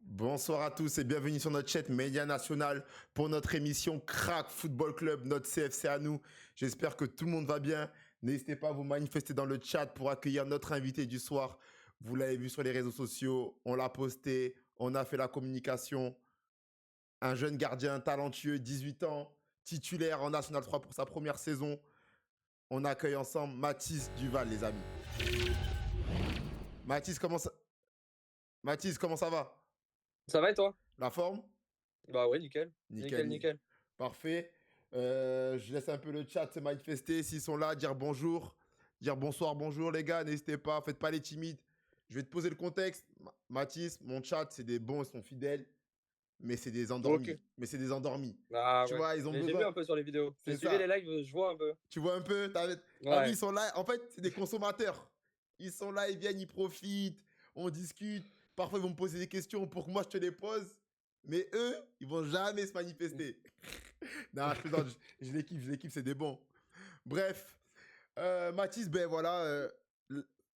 Bonsoir à tous et bienvenue sur notre chaîne Média National pour notre émission Crack Football Club, notre CFC à nous. J'espère que tout le monde va bien. N'hésitez pas à vous manifester dans le chat pour accueillir notre invité du soir. Vous l'avez vu sur les réseaux sociaux, on l'a posté, on a fait la communication. Un jeune gardien talentueux, 18 ans, titulaire en National 3 pour sa première saison. On accueille ensemble Mathis Duval, les amis. Mathis, comment ça va? Ça va et toi? La forme? Bah ouais, nickel. Nickel. Nickel. Parfait. Je laisse un peu le chat se manifester. S'ils sont là, dire bonjour, dire bonsoir, bonjour les gars. N'hésitez pas, faites pas les timides. Je vais te poser le contexte. Mathis, mon chat, c'est des bons, ils sont fidèles. Mais c'est des endormis. Ok. Ah Tu ouais. vois, ils ont Mais j'ai besoin. vu un peu sur les vidéos. C'est J'ai suivi ça. les lives, je vois un peu. Tu vois un peu, t'as vu, Ouais. ils sont là. En fait, c'est des consommateurs. Ils sont là, ils viennent, ils profitent. On discute. Parfois, ils vont me poser des questions pour que moi, je te les pose. Mais eux, ils vont jamais se manifester. Non, je plaisante, je les kiffe, c'est des bons. Bref, Mathis, ben voilà,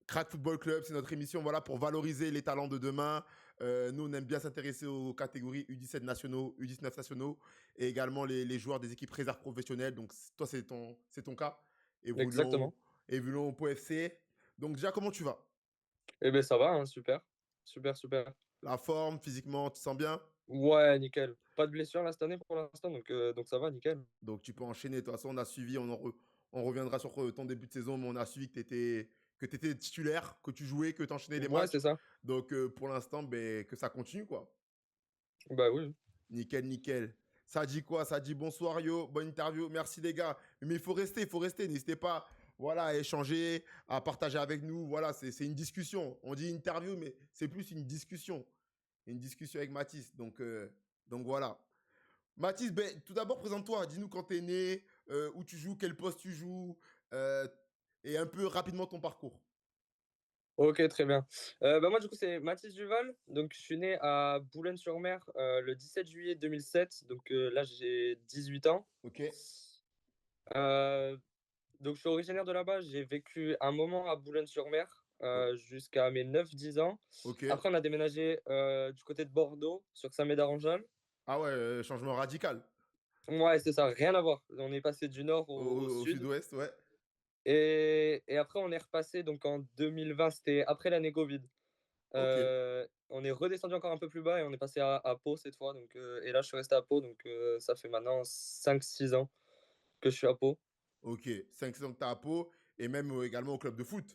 Crack Football Club, c'est notre émission voilà, pour valoriser les talents de demain. Nous, on aime bien s'intéresser aux catégories U17 nationaux, U19 nationaux et également les joueurs des équipes réserves professionnelles. Donc, toi, c'est ton cas. Exactement. Évoluons au POFC. Donc, déjà, comment tu vas? Eh ben ça va, hein, super. Super. La forme, physiquement, tu te sens bien? Ouais, nickel. Pas de blessure là cette année pour l'instant, donc ça va, nickel. Donc, tu peux enchaîner. De toute façon, on a suivi, on reviendra sur ton début de saison, mais on a suivi que tu étais titulaire, que tu jouais, que tu enchaînais les Ouais, matchs. c'est ça. Donc, pour l'instant, ben, que ça continue, quoi. Bah oui. Nickel. Ça dit quoi? Ça dit bonsoir, yo, bonne interview. Merci, les gars. Mais il faut rester. N'hésitez pas voilà, à échanger, à partager avec nous. Voilà, c'est une discussion. On dit interview, mais c'est plus une discussion. Une discussion avec Mathis. Donc voilà. Mathis, ben, tout d'abord, présente-toi. Dis-nous quand tu es né, où tu joues, quel poste tu joues, euh, et un peu rapidement ton parcours. Ok, très bien. Bah moi, du coup, c'est Mathis Duval. Donc, je suis né à Boulogne-sur-Mer le 17 juillet 2007. Donc là, j'ai 18 ans. Ok. Euh, Donc, je suis originaire de là-bas. J'ai vécu un moment à Boulogne-sur-Mer O- jusqu'à mes 9-10 ans. Ok. Après, on a déménagé du côté de Bordeaux, sur Saint-Médard-en-Jalles. Ah ouais, changement radical. Ouais, c'est ça, rien à voir. On est passé du nord au Au sud. sud-ouest, ouais. Et après, on est repassé donc en 2020, c'était après l'année Covid. Ok. On est redescendu encore un peu plus bas et on est passé à Pau cette fois. Donc, et là, je suis resté à Pau. Donc, ça fait maintenant 5-6 ans que je suis à Pau. Ok. 5 saisons que tu as à Pau. et même également au club de foot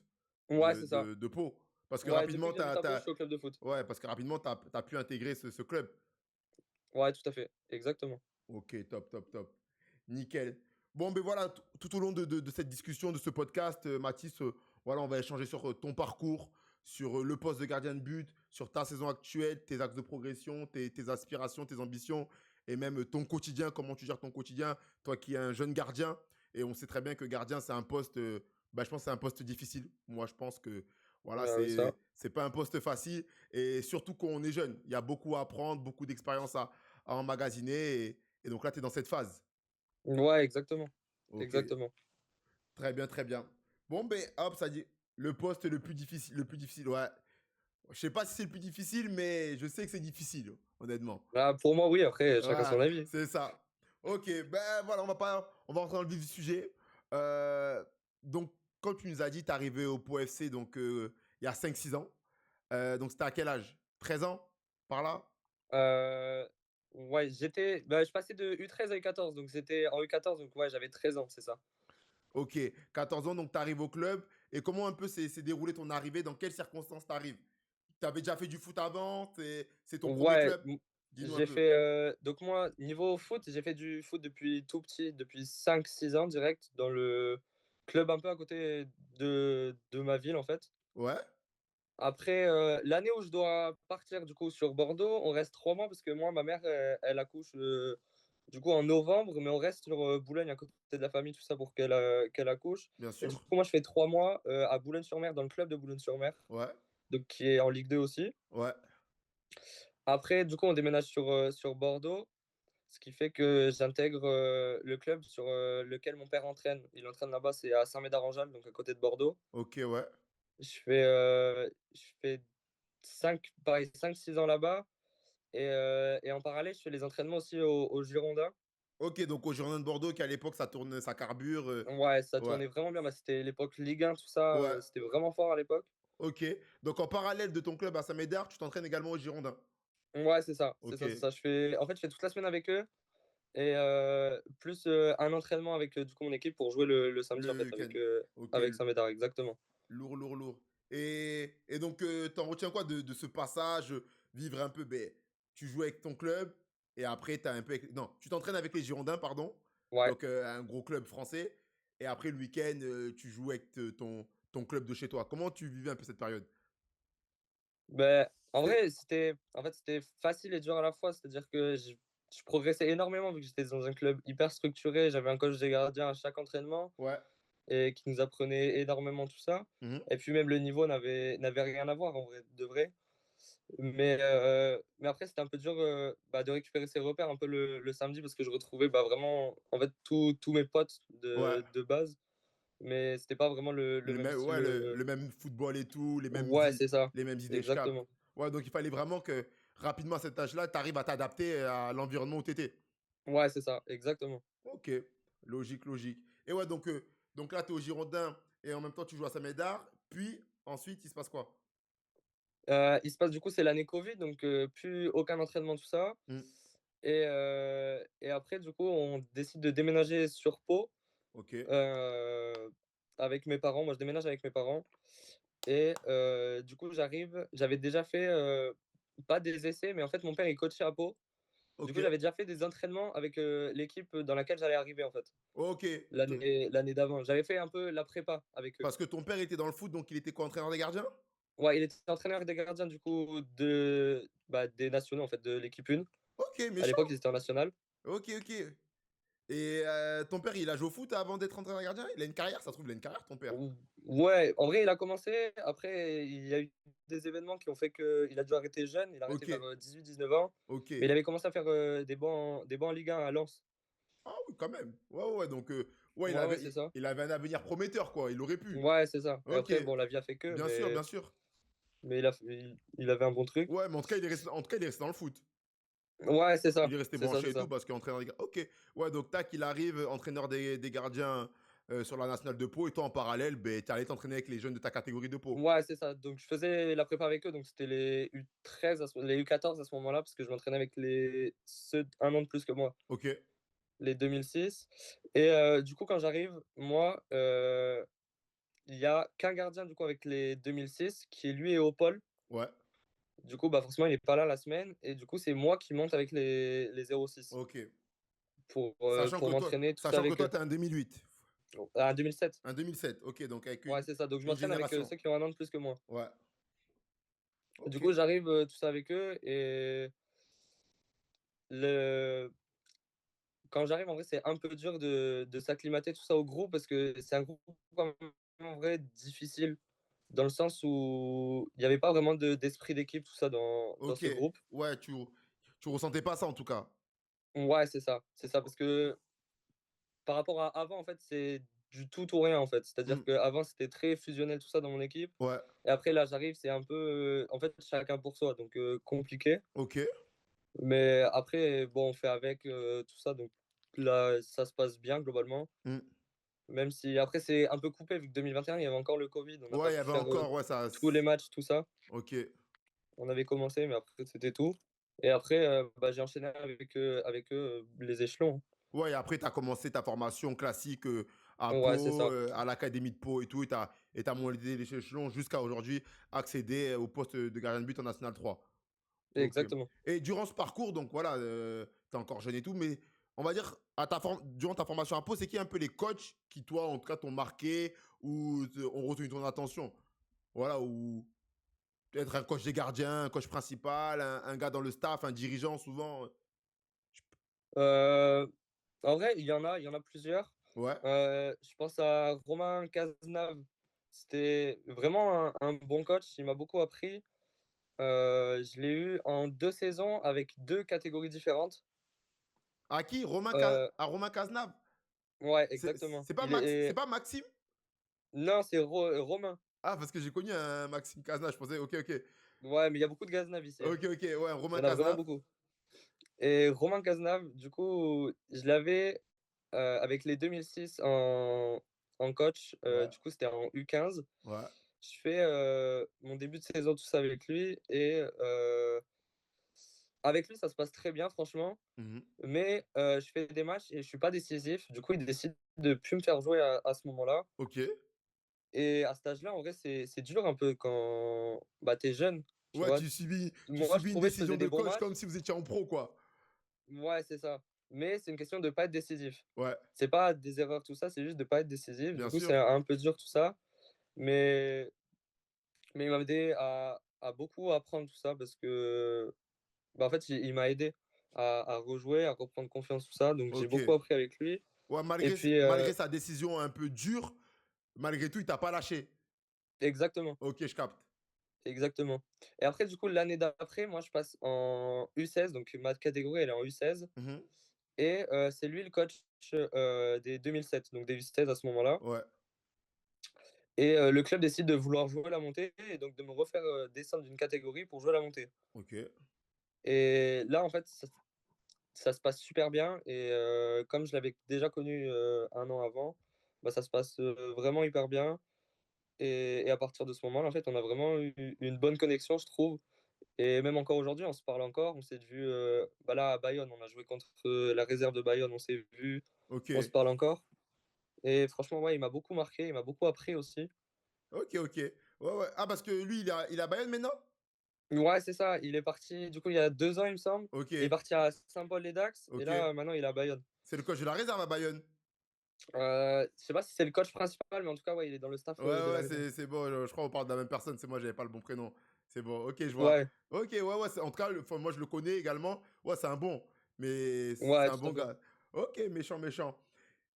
Ouais, c'est ça. de Pau. Parce que Ouais, depuis rapidement, que j'habite à Pau, je suis au club de foot. ouais, parce que rapidement, t'as pu intégrer ce club. Ouais, tout à fait, exactement. Ok, top, top, top. Nickel. Bon, ben voilà, tout au long de cette discussion, de ce podcast, Mathis, voilà, on va échanger sur ton parcours, sur le poste de gardien de but, sur ta saison actuelle, tes axes de progression, tes aspirations, tes ambitions, et même ton quotidien, comment tu gères ton quotidien, toi qui es un jeune gardien. Et on sait très bien que gardien, c'est un poste, bah, je pense que c'est un poste difficile. Moi, je pense que, voilà, Oui, ça. c'est pas un poste facile. Et surtout quand on est jeune, il y a beaucoup à apprendre, beaucoup d'expérience à emmagasiner. Et donc là, tu es dans cette phase. Ouais, exactement, Ok, exactement. très bien, très bien. Bon, ben, hop, ça dit le poste le plus difficile, ouais. Je sais pas si c'est le plus difficile, mais je sais que c'est difficile, honnêtement. Bah, pour moi, oui, après, chacun Ouais, son avis. c'est ça. Ok, ben voilà, on va rentrer dans le vif du sujet. Donc, comme tu nous as dit, tu es arrivé au Pau FC donc, il y a 5 6 ans. Donc, c'était à quel âge? 13 ans? Par là? Heu, ouais, je passais de U13 à U14, donc c'était en U14, donc ouais, j'avais 13 ans, c'est ça. Ok, 14 ans, donc tu arrives au club. Et comment un peu s'est déroulé ton arrivée? Dans quelles circonstances tu arrives? Tu avais déjà fait du foot avant? C'est ton premier Ouais, club? Dis-nous un j'ai peu. fait, donc moi, niveau foot, j'ai fait du foot depuis tout petit, depuis 5 6 ans direct, dans le club un peu à côté de ma ville, en fait. Ouais, Après, l'année où je dois partir du coup sur Bordeaux, on reste 3 mois parce que moi, ma mère, elle accouche, du coup en novembre, mais on reste sur, Boulogne à côté de la famille, tout ça pour qu'elle accouche. bien Et du sûr. coup, moi, je fais 3 mois, à Boulogne-sur-Mer, dans le club de Boulogne-sur-Mer, Ouais, donc qui est en Ligue 2 aussi. ouais. Après, du coup, on déménage sur Bordeaux, ce qui fait que j'intègre, le club sur, lequel mon père entraîne. Il entraîne là-bas, c'est à Saint-Médard-en-Jalles, donc à côté de Bordeaux. Ok, ouais. Je fais 5 6 ans là-bas et en parallèle, je fais les entraînements aussi aux Girondins. Ok, donc au Girondins de Bordeaux, qui à l'époque, ça tourne, ça carbure. Ouais, ça Ouais, tournait vraiment bien. Bah, c'était l'époque Ligue 1, tout ça, ouais. c'était vraiment fort à l'époque. Ok. Donc en parallèle de ton club à Saint-Médard, tu t'entraînes également au Girondins. Ouais, c'est ça, c'est Ok. ça, c'est ça. En fait, je fais toute la semaine avec eux et plus, un entraînement avec, du coup, mon équipe pour jouer le samedi, en Le fait, week-end. Ok. avec Saint-Médard, exactement. Lourd, lourd, lourd. Et donc, t'en retiens quoi de ce passage, vivre un peu, ben, tu joues avec ton club, et après, t'as un peu... Non, tu t'entraînes avec les Girondins, pardon, Ouais. donc un gros club français, et après, le week-end, tu joues avec ton club de chez toi. Comment tu vivais un peu cette période? Ben en C'était... vrai, c'était facile et dur à la fois, c'est-à-dire que je progressais énormément vu que j'étais dans un club hyper structuré. J'avais un coach des gardiens à chaque entraînement Ouais. et qui nous apprenait énormément tout ça. Mhm. Et puis même le niveau n'avait rien à voir en vrai de vrai. Mais après, c'était un peu dur, de récupérer ses repères un peu le samedi parce que je retrouvais, bah, vraiment, en fait, tous mes potes Ouais. de base, mais c'était pas vraiment le même style, Ouais, le même football et tout, ouais, c'est ça, les mêmes idées, je capte. exactement. Ouais, donc il fallait vraiment que, rapidement, à cet âge-là, tu arrives à t'adapter à l'environnement où tu étais. Ouais, c'est ça, exactement. Ok, logique, logique. Et ouais, donc là, tu es au Girondin et en même temps, tu joues à Saint-Médard. Puis, ensuite, il se passe quoi? Il se passe du coup, c'est l'année covid, donc plus aucun entraînement, tout ça. Hmm. Et après, du coup, on décide de déménager sur Pau, Ok, heu, avec mes parents. Moi, je déménage avec mes parents et du coup, j'avais déjà fait, pas des essais, mais en fait, mon père, il coachait à Pau. Du ok, coup, j'avais déjà fait des entraînements avec, l'équipe dans laquelle j'allais arriver, en fait, ok. l'année d'avant. J'avais fait un peu la prépa avec eux. Parce que ton père était dans le foot, donc il était quoi, entraîneur des gardiens? Ouais, il était entraîneur des gardiens, du coup, des nationaux, en fait, de l'équipe 1. Ok, À l'époque, ils méchant. étaient en national. Ok, ok. Et ton père, il a joué au foot avant d'être entraîneur des gardiens? Il a une carrière, ça se trouve, il a une carrière, ton père. Ou Ouais, en vrai, il a commencé. Après, il y a eu des événements qui ont fait qu'il a dû arrêter jeune. Il a arrêté Ok, vers 18 19 ans. ok. Mais il avait commencé à faire des bancs en Ligue 1 à Lens. Ah oui, quand même. Ouais, ouais, donc, ouais, Ouais, ouais, c'est ça. il avait un avenir prometteur, quoi. Il aurait pu. Ouais, c'est ça. Et Ok, après, bon, la vie a fait que, bien sûr, bien mais, sûr. mais il avait un bon truc. Ouais, mais en tout cas, en tout cas, il est resté dans le foot. Ouais, c'est ça. Il est resté C'est ça, branché c'est et tout ça. parce qu'entraîneur des gardiens. Ok, ouais, donc tac, il arrive, entraîneur des gardiens sur la nationale de Pau. Et toi, en parallèle, ben, t'es allé t'entraîner avec les jeunes de ta catégorie de Pau. Ouais, c'est ça. Donc, je faisais la prépa avec eux. Donc, c'était les U13, les U14 à ce moment-là, parce que je m'entraînais avec ceux un an de plus que moi, Ok, les 2006. Et du coup, quand j'arrive, moi, il y a qu'un gardien du coup avec les 2006 qui lui est au pôle. Ouais, Du coup, bah forcément, il est pas là la semaine. Et du coup, c'est moi qui monte avec les 06 ok. pour m'entraîner, tout ça Sachant que avec toi, eux. tu es un 2008. Ah, 2007. Un 2007, ok, donc avec Ouais, c'est ça. Donc, je une m'entraîne avec génération. ceux qui ont un an de plus que moi. Ouais, Du ok. coup, j'arrive tout ça avec eux. Et le... quand j'arrive, en vrai, c'est un peu dur de s'acclimater tout ça au groupe parce que c'est un groupe quand même, en vrai difficile dans le sens où il n'y avait pas vraiment d'esprit d'équipe, tout ça dans Ok, ce groupe. ouais, tu ressentais pas ça en tout cas. Ouais, c'est ça. C'est ça. Parce que par rapport à avant, en fait, c'est du tout ou rien, en fait. C'est-à-dire Hmm, qu'avant, c'était très fusionnel, tout ça, dans mon équipe. ouais, Et après, là, j'arrive, c'est un peu, en fait, chacun pour soi, donc compliqué. ok. Mais après, bon, on fait avec tout ça, donc là, ça se passe bien, globalement. Hmm. Même si après, c'est un peu coupé, vu que 2021, il y avait encore le Covid, on n'a pas Ouais, il y pu avait faire encore, ouais, ça. tous les matchs, tout ça. Ok. On avait commencé, mais après, c'était tout. Et après, bah, j'ai enchaîné avec eux les échelons. Ouais, et après, tu as commencé ta formation classique à Ouais, c'est Pau, ça. à l'Académie de Pau et tout, et tu as monté les échelons jusqu'à aujourd'hui accéder au poste de gardien de but en National 3. Ok. Exactement. Et durant ce parcours, donc voilà, tu es encore jeune et tout, mais on va dire, durant ta formation à Pau, c'est qui un peu les coachs qui, toi, en tout cas, t'ont marqué ou ont retenu ton attention? Voilà, ou être un coach des gardiens, un coach principal, un gars dans le staff, un dirigeant, souvent. Euh, En vrai, il y en a plusieurs. Ouais. Je pense à Romain Cazenave. C'était vraiment un bon coach. Il m'a beaucoup appris. Je l'ai eu en 2 saisons avec 2 catégories différentes. À qui? Euh, À Romain Cazenave? ouais, exactement. C'est pas Maxime? Non, c'est Romain. Ah, parce que j'ai connu un Maxime Cazenave, je pensais, ok, ok. Ouais, mais il y a beaucoup de Cazenave ici, hein. Ok, ok, ouais, Il Romain y en a vraiment Cazenave. beaucoup. Et Romain Cazenave, du coup, je l'avais avec les 2006 en coach. Ouais, Du coup, c'était en U15. ouais. Je fais mon début de saison, tout ça avec lui. Et avec lui, ça se passe très bien, franchement. Mhm. Mais je fais des matchs et je suis pas décisif. Du coup, il décide de plus me faire jouer à ce moment-là. Ok. Et à cet âge-là, en vrai, c'est dur un peu quand bah, tu es jeune. Tu Ouais, vois, tu moi, je subis une trouvais que je décision faisais de des bons coach comme matchs. si vous étiez en pro, quoi. Ouais, c'est ça. Mais c'est une question de pas être décisif. Ouais, C'est pas des erreurs, tout ça, c'est juste de pas être décisif. bien Du coup, sûr. c'est un peu dur tout ça. Mais, mais il m'a aidé à beaucoup apprendre tout ça parce que, bah, en fait, il m'a aidé à rejouer, à reprendre confiance, tout ça. Donc, j'ai Ok. beaucoup appris avec lui. Ouais, Et puis, malgré sa décision un peu dure, malgré tout, il t'a pas lâché. exactement, Ok, je capte. exactement. Et après, du coup, l'année d'après, moi, je passe en U16. Donc, ma catégorie, elle est en U16. Mhm. Et c'est lui le coach des 2007, donc des U16 à ce moment-là. Ouais, Et le club décide de vouloir jouer la montée et donc de me refaire descendre d'une catégorie pour jouer la montée. ok. Et là, en fait, ça se passe super bien. Et comme je l'avais déjà connu un an avant, bah, ça se passe vraiment hyper bien. Et à partir de ce moment-là, en fait, on a vraiment eu une bonne connexion, je trouve. Et même encore aujourd'hui, on se parle encore. On s'est vu bah là à Bayonne, on a joué contre la réserve de Bayonne, on s'est vu, Ok. on se parle encore. Et franchement, ouais, il m'a beaucoup marqué, il m'a beaucoup appris aussi. Ok, ok. Ouais, ouais. Ah, parce que lui, il a Bayonne maintenant? Ouais, c'est ça. Il est parti, du coup, il y a 2 ans, il me semble. Ok, Il est parti à Saint-Paul-les-Dax. Et ok. là, maintenant, il est à Bayonne. C'est le coach de la réserve à Bayonne. Je sais pas si c'est le coach principal, mais en tout cas, ouais, il est dans le staff Ouais, de la ouais, réserve. c'est bon. Je crois qu'on parle de la même personne. C'est moi, j'avais pas le bon prénom. C'est bon. Ok, je vois. Ouais, Ok, ouais, ouais. En tout cas, enfin, moi, je le connais également. Ouais, c'est un bon. Mais c'est ouais, un tout bon à fait. gars. Ok, méchant, méchant.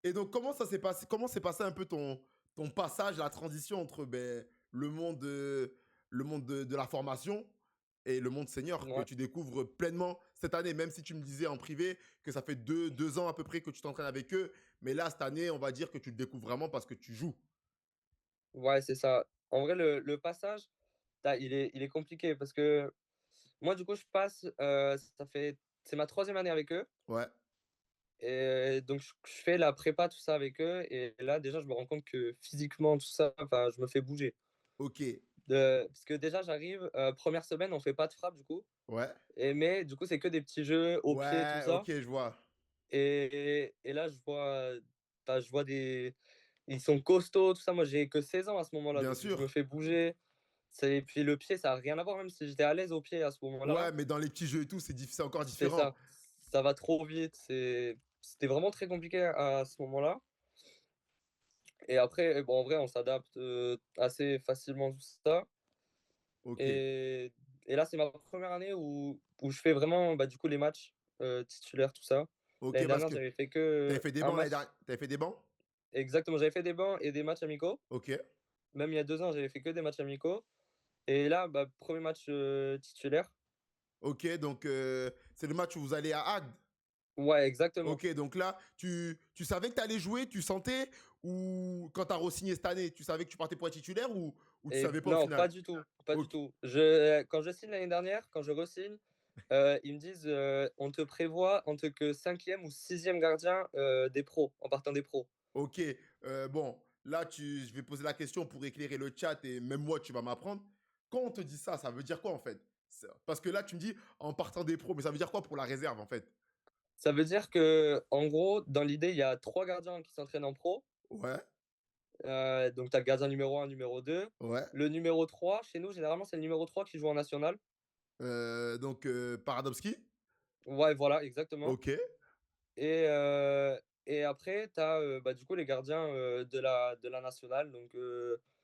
Et donc, comment ça s'est passé? Comment s'est passé un peu ton passage, la transition entre ben, le monde de la formation et le monde senior que Ouais, tu découvres pleinement cette année, même si tu me disais en privé que ça fait deux ans à peu près que tu t'entraînes avec eux. Mais là, cette année, on va dire que tu le découvres vraiment parce que tu joues. ouais, c'est ça. En vrai, le passage, il est compliqué parce que moi, du coup, je passe, c'est ma 3e année avec eux. Ouais, Et donc, je fais la prépa, tout ça avec eux. Et là, déjà, je me rends compte que physiquement, tout ça, enfin, je me fais bouger. ok, Parce que déjà, j'arrive, première semaine, on fait pas de frappe, du coup. ouais, Mais du coup, c'est que des petits jeux au pied, tout ouais, ok, ça. je vois. Et là, je vois ils sont costauds, tout ça. Moi, j'ai que 16 ans à ce moment-là, Bien donc je me sûr. fais bouger. Et puis le pied, ça a rien à voir, même si j'étais à l'aise au pied à ce moment-là. Ouais, mais dans les petits jeux et tout, c'est encore C'est différent. ça. Ça va trop vite. C'était vraiment très compliqué à ce moment-là. Et après, bon, en vrai, on s'adapte assez facilement tout ça. Ok. Et, et là, c'est ma première année où je fais vraiment bah, du coup les matchs titulaires, tout ça. Ok, L'année parce dernière, que j'avais fait t'avais que fait des un bancs l'année match. dernière. T'avais fait des bancs. Exactement, j'avais fait des bancs et des matchs amicaux. Ok. Même il y a 2 ans, j'avais fait que des matchs amicaux. Et là, bah, premier match titulaire. Ok, donc c'est le match où vous allez à Agde. Ouais, exactement. Ok, donc là, tu savais que tu allais jouer, tu sentais, ou quand tu as re-signé cette année, tu savais que tu partais pour être titulaire, ou tu Et savais pas au non, pas final? du tout, pas du Ok, tout. Quand je signe l'année dernière, quand je re-signe, ils me disent on te prévoit en tant que cinquième ou sixième gardien des pros, en partant des pros. ok. Bon, là, je vais poser la question pour éclairer le chat et même moi, tu vas m'apprendre. Quand on te dit ça, ça veut dire quoi en fait? Parce que là, tu me dis en partant des pros, mais ça veut dire quoi pour la réserve en fait? Ça veut dire que, en gros, dans l'idée, il y a 3 gardiens qui s'entraînent en pro. Ouais, Donc tu as le gardien numéro 1, numéro 2. ouais. Le numéro 3, chez nous, généralement, c'est le numéro 3 qui joue en national. Donc, Paradowski? Ouais, voilà, exactement. Ok. Et, heu et après, tu as, bah, du coup, les gardiens, de la nationale. Donc,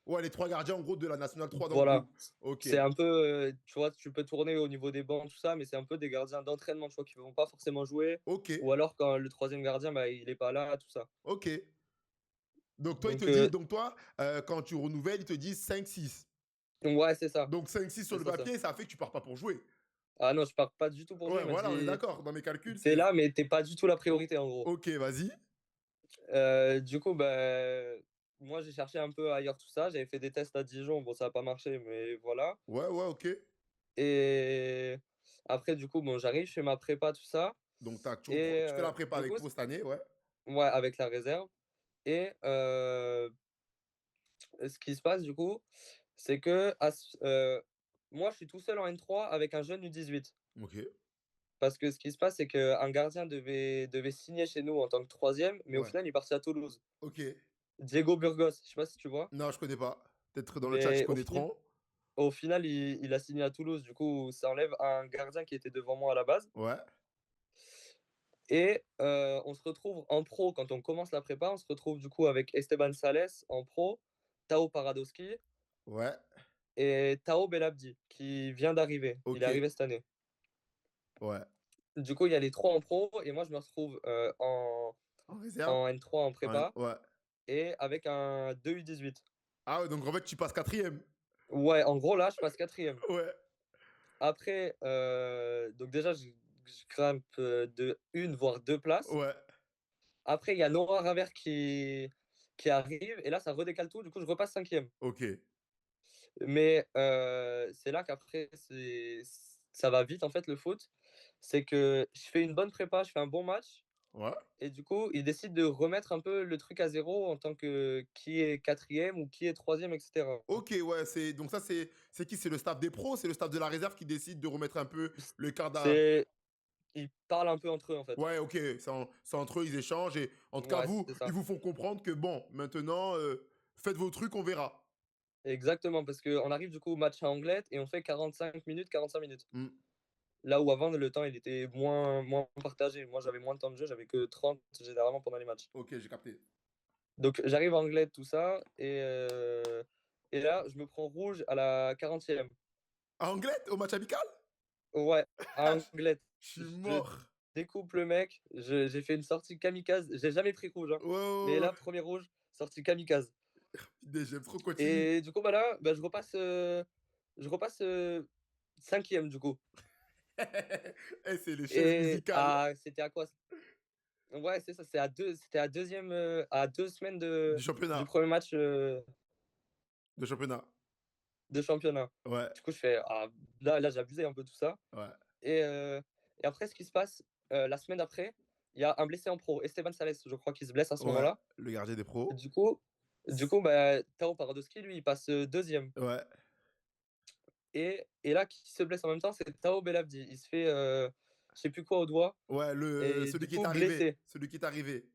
Ouais, les trois gardiens en gros de la Nationale 3 dans le voilà. groupe. Ok, C'est un peu, tu vois, tu peux tourner au niveau des bancs, tout ça, mais c'est un peu des gardiens d'entraînement, tu vois, qui vont pas forcément jouer. ok, Ou alors quand le troisième gardien, bah, il est pas là, tout ça. ok. Donc toi, Donc, quand tu renouvelles, ils te disent 5-6. ouais, c'est ça. Donc 5-6 sur C'est le ça, ça. papier, ça fait que tu pars pas pour jouer. Ah non, je pars pas du tout pour jouer. Ouais, Il m'a voilà, on est dit: d'accord. Dans mes calculs, «Tu c'est. là, mais t'es pas du tout la priorité», en gros. Ok, vas-y. Du coup, bah, moi, j'ai cherché un peu ailleurs, tout ça. J'avais fait des tests à Dijon. Bon, ça a pas marché, mais voilà. Ouais, ouais, ok. Et après, du coup, bon, j'arrive, je fais ma prépa, tout ça. Donc Et tu fais la prépa du avec coup, Pro cette année, ouais. ouais, avec la réserve. Et ce qui se passe, du coup, c'est que moi, je suis tout seul en N3 avec un jeune U18. Ok, Parce que ce qui se passe, c'est qu'un gardien devait signer chez nous en tant que troisième, mais au ouais. final, il est parti à Toulouse. Ok. Diego Burgos, je sais pas si tu vois. Non, je connais pas. Peut-être dans le chat, ils Mais connaîtront. au final il a signé à Toulouse. Du coup, ça enlève un gardien qui était devant moi à la base. Ouais, Et on se retrouve en pro quand on commence la prépa. On se retrouve du coup avec Esteban Sales en pro, Tao Paradowski ouais, et Tao Belabdi qui vient d'arriver. Il ok, est arrivé cette année. ouais. Du coup, il y a les 3 en pro et moi, je me retrouve En réserve? en N3 en Ouais, prépa ouais. et avec un 2 U18. Ah ouais, donc en fait, tu passes quatrième. Ouais, en gros, là, je passe quatrième. Ouais, Après, donc déjà, je grimpe de une voire 2 places. ouais. Après, il y a Nora Ravert qui arrive et là, ça redécale tout. Du coup, je repasse cinquième. Ok, Mais c'est là qu'après, ça va vite, en fait, le foot. C'est que je fais une bonne prépa, je fais un bon match. ouais. Et du coup, ils décident de remettre un peu le truc à zéro en tant que qui est quatrième ou qui est troisième, etc. Ok, ouais, donc ça, c'est qui? C'est le staff des pros, c'est le staff de la réserve qui décide de remettre un peu le quart d'à. C'est, ils parlent un peu entre eux, en fait. Ouais, ok, c'est entre eux, ils échangent. Et en tout cas, Ouais, c'est ils ça. vous font comprendre que bon, maintenant, faites vos trucs, on verra. Exactement, parce qu'on arrive du coup au match à Anglet et on fait 45 minutes, 45 minutes. Hmm, Là où avant, le temps, il était moins partagé. Moi, j'avais moins de temps de jeu, j'avais que 30 généralement pendant les matchs. ok, j'ai capté. Donc, j'arrive à Anglet, tout ça, et là, je me prends rouge à la 40e. À Anglet, au match amical? Ouais, à Ah, Anglet. je suis Je mort. découpe le mec, j'ai fait une sortie kamikaze. J'ai jamais pris rouge, hein. Ouais, ouais, Mais ouais. là, premier rouge, sortie kamikaze. Putain, j'aime trop, continue. Et du coup, bah là, bah, je repasse 5e du coup. Eh, c'est les chaises Et musicales c'était à quoi? Ouais, c'est ça, c'était à 2e, à 2 semaines du du championnat. premier match, De championnat. de championnat. Ouais, Du coup, je fais: «Ah, là, j'ai abusé un peu tout ça». ouais, Et et après ce qui se passe, la semaine d'après, il y a un blessé en pro, Esteban Sales, je crois, qui se blesse à ce ouais. moment-là. Le gardien des pros. Du coup bah, Tao Paradowski, lui, il passe, 2e. Ouais, Et là, qui se blesse en même temps, c'est Tao Belabdi. Il se fait, je sais plus quoi au doigt ouais, et celui du qui est coup arrivé. blessé. Celui qui est arrivé.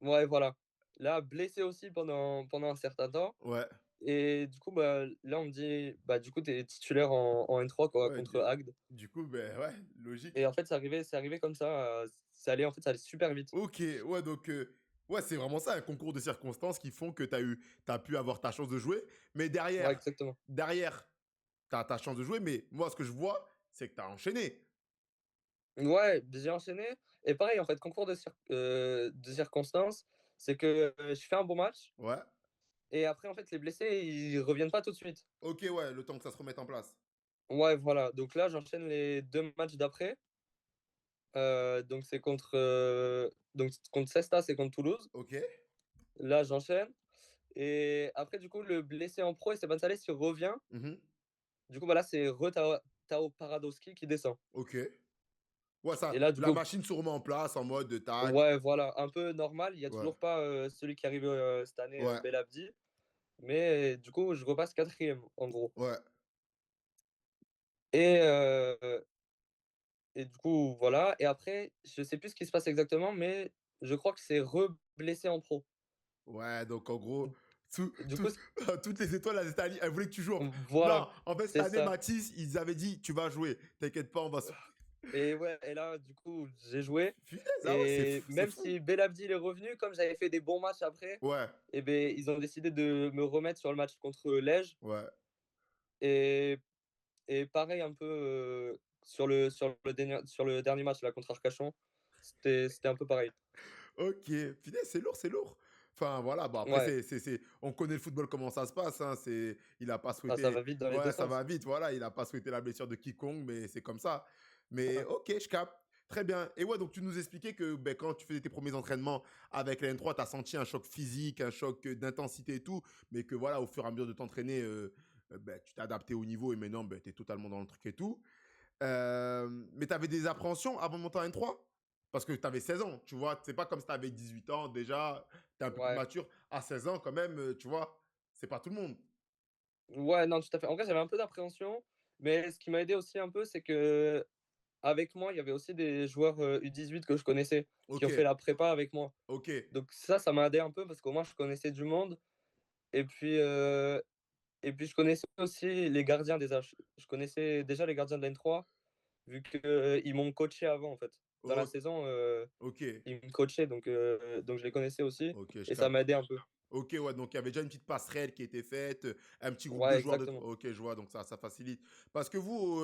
Ouais, voilà. là, blessé aussi pendant un certain temps. Ouais. Et du coup, bah, là, on me dit, bah, du coup, t'es titulaire en N3 quoi, Ouais, contre Agde. du coup, ben ouais, Et logique. en fait, c'est arrivé comme ça. Ça allait super vite. Ok, ouais, donc, ouais, c'est vraiment ça, un concours de circonstances qui font que t'as pu avoir ta chance de jouer. Mais Ouais, derrière, exactement. derrière, t'as ta chance de jouer, mais moi, ce que je vois, c'est que t'as enchaîné. Ouais, j'ai enchaîné. Et pareil, en fait, concours de circonstances, c'est que je fais un bon match. Ouais. Et après, en fait, les blessés, ils reviennent pas tout de suite. Ok, ouais, le temps que ça se remette en place. Ouais, voilà. Donc là, j'enchaîne les 2 matchs d'après. Donc c'est contre Cestas et contre Toulouse. Ok. Là, j'enchaîne. Et après, du coup, le blessé en pro, Esteban Sales, il revient. Mhm. Du coup, bah là, c'est Tao Paradowski qui descend. Ok. Ouais, ça, Et là, du la coup, machine se remet en place en mode de tac. ouais, voilà, un peu normal. Il n'y a Ouais. toujours pas celui qui arrive cette année, Ouais. Belabdi. Mais du coup, je repasse quatrième, en gros. Ouais. Et, euh, et du coup, voilà. Et après, je sais plus ce qui se passe exactement, mais je crois que c'est re-blessé en pro. Ouais, donc en gros, Du coup, toutes les étoiles, elles voulaient que tu joues. voilà, Non, en fait, cette c'est année, ça. Matisse, ils avaient dit, tu vas jouer. T'inquiète pas, on va se... Et ouais, et là, du coup, j'ai joué. Punaise, ah ouais, Et c'est même fou. si Belabdi est revenu, comme j'avais fait des bons matchs après, Ouais, et ben, ils ont décidé de me remettre sur le match contre Lège. ouais. Et, et pareil, un peu sur le dernier match là, contre Arcachon, c'était un peu pareil. Ok, punaise, c'est lourd, c'est lourd. Enfin, voilà, bon, après, Ouais, on connaît le football, comment ça se passe. Hein, il a pas ah, ça va souhaité... vite dans les deux Ouais, ça va sens. vite, voilà. Il a pas souhaité la blessure de quiconque, mais c'est comme ça. Mais Ouais, ok, je capte. Très bien. Et ouais, donc tu nous expliquais que ben, quand tu faisais tes premiers entraînements avec la N3, tu as senti un choc physique, un choc d'intensité et tout, mais que voilà, au fur et à mesure de t'entraîner, ben, tu t'es adapté au niveau et maintenant, ben, tu es totalement dans le truc et tout. Mais tu avais des appréhensions avant de monter en N3? Parce que tu avais 16 ans, tu vois. C'est pas comme si tu avais 18 ans déjà, tu es un peu plus ouais. mature. À 16 ans, quand même, tu vois, c'est pas tout le monde. Ouais, non, tout à fait. En vrai, j'avais un peu d'appréhension, mais ce qui m'a aidé aussi un peu, c'est que avec moi, il y avait aussi des joueurs U18 que je connaissais, qui Ok, ont fait la prépa avec moi. ok, Donc ça m'a aidé un peu parce qu'au moins je connaissais du monde. Et puis, je connaissais aussi les gardiens des H. Je connaissais déjà les gardiens de la N3, vu qu'ils m'ont coaché avant, en fait. Dans la o- saison, ok, ils me coachaient, donc je les connaissais aussi. ok, je Et ça m'a capte. aidé un peu. Ok, ouais, donc il y avait déjà une petite passerelle qui était faite, un petit groupe de Ouais, joueurs de... exactement. Ok, je vois, donc ça facilite. Parce que vous,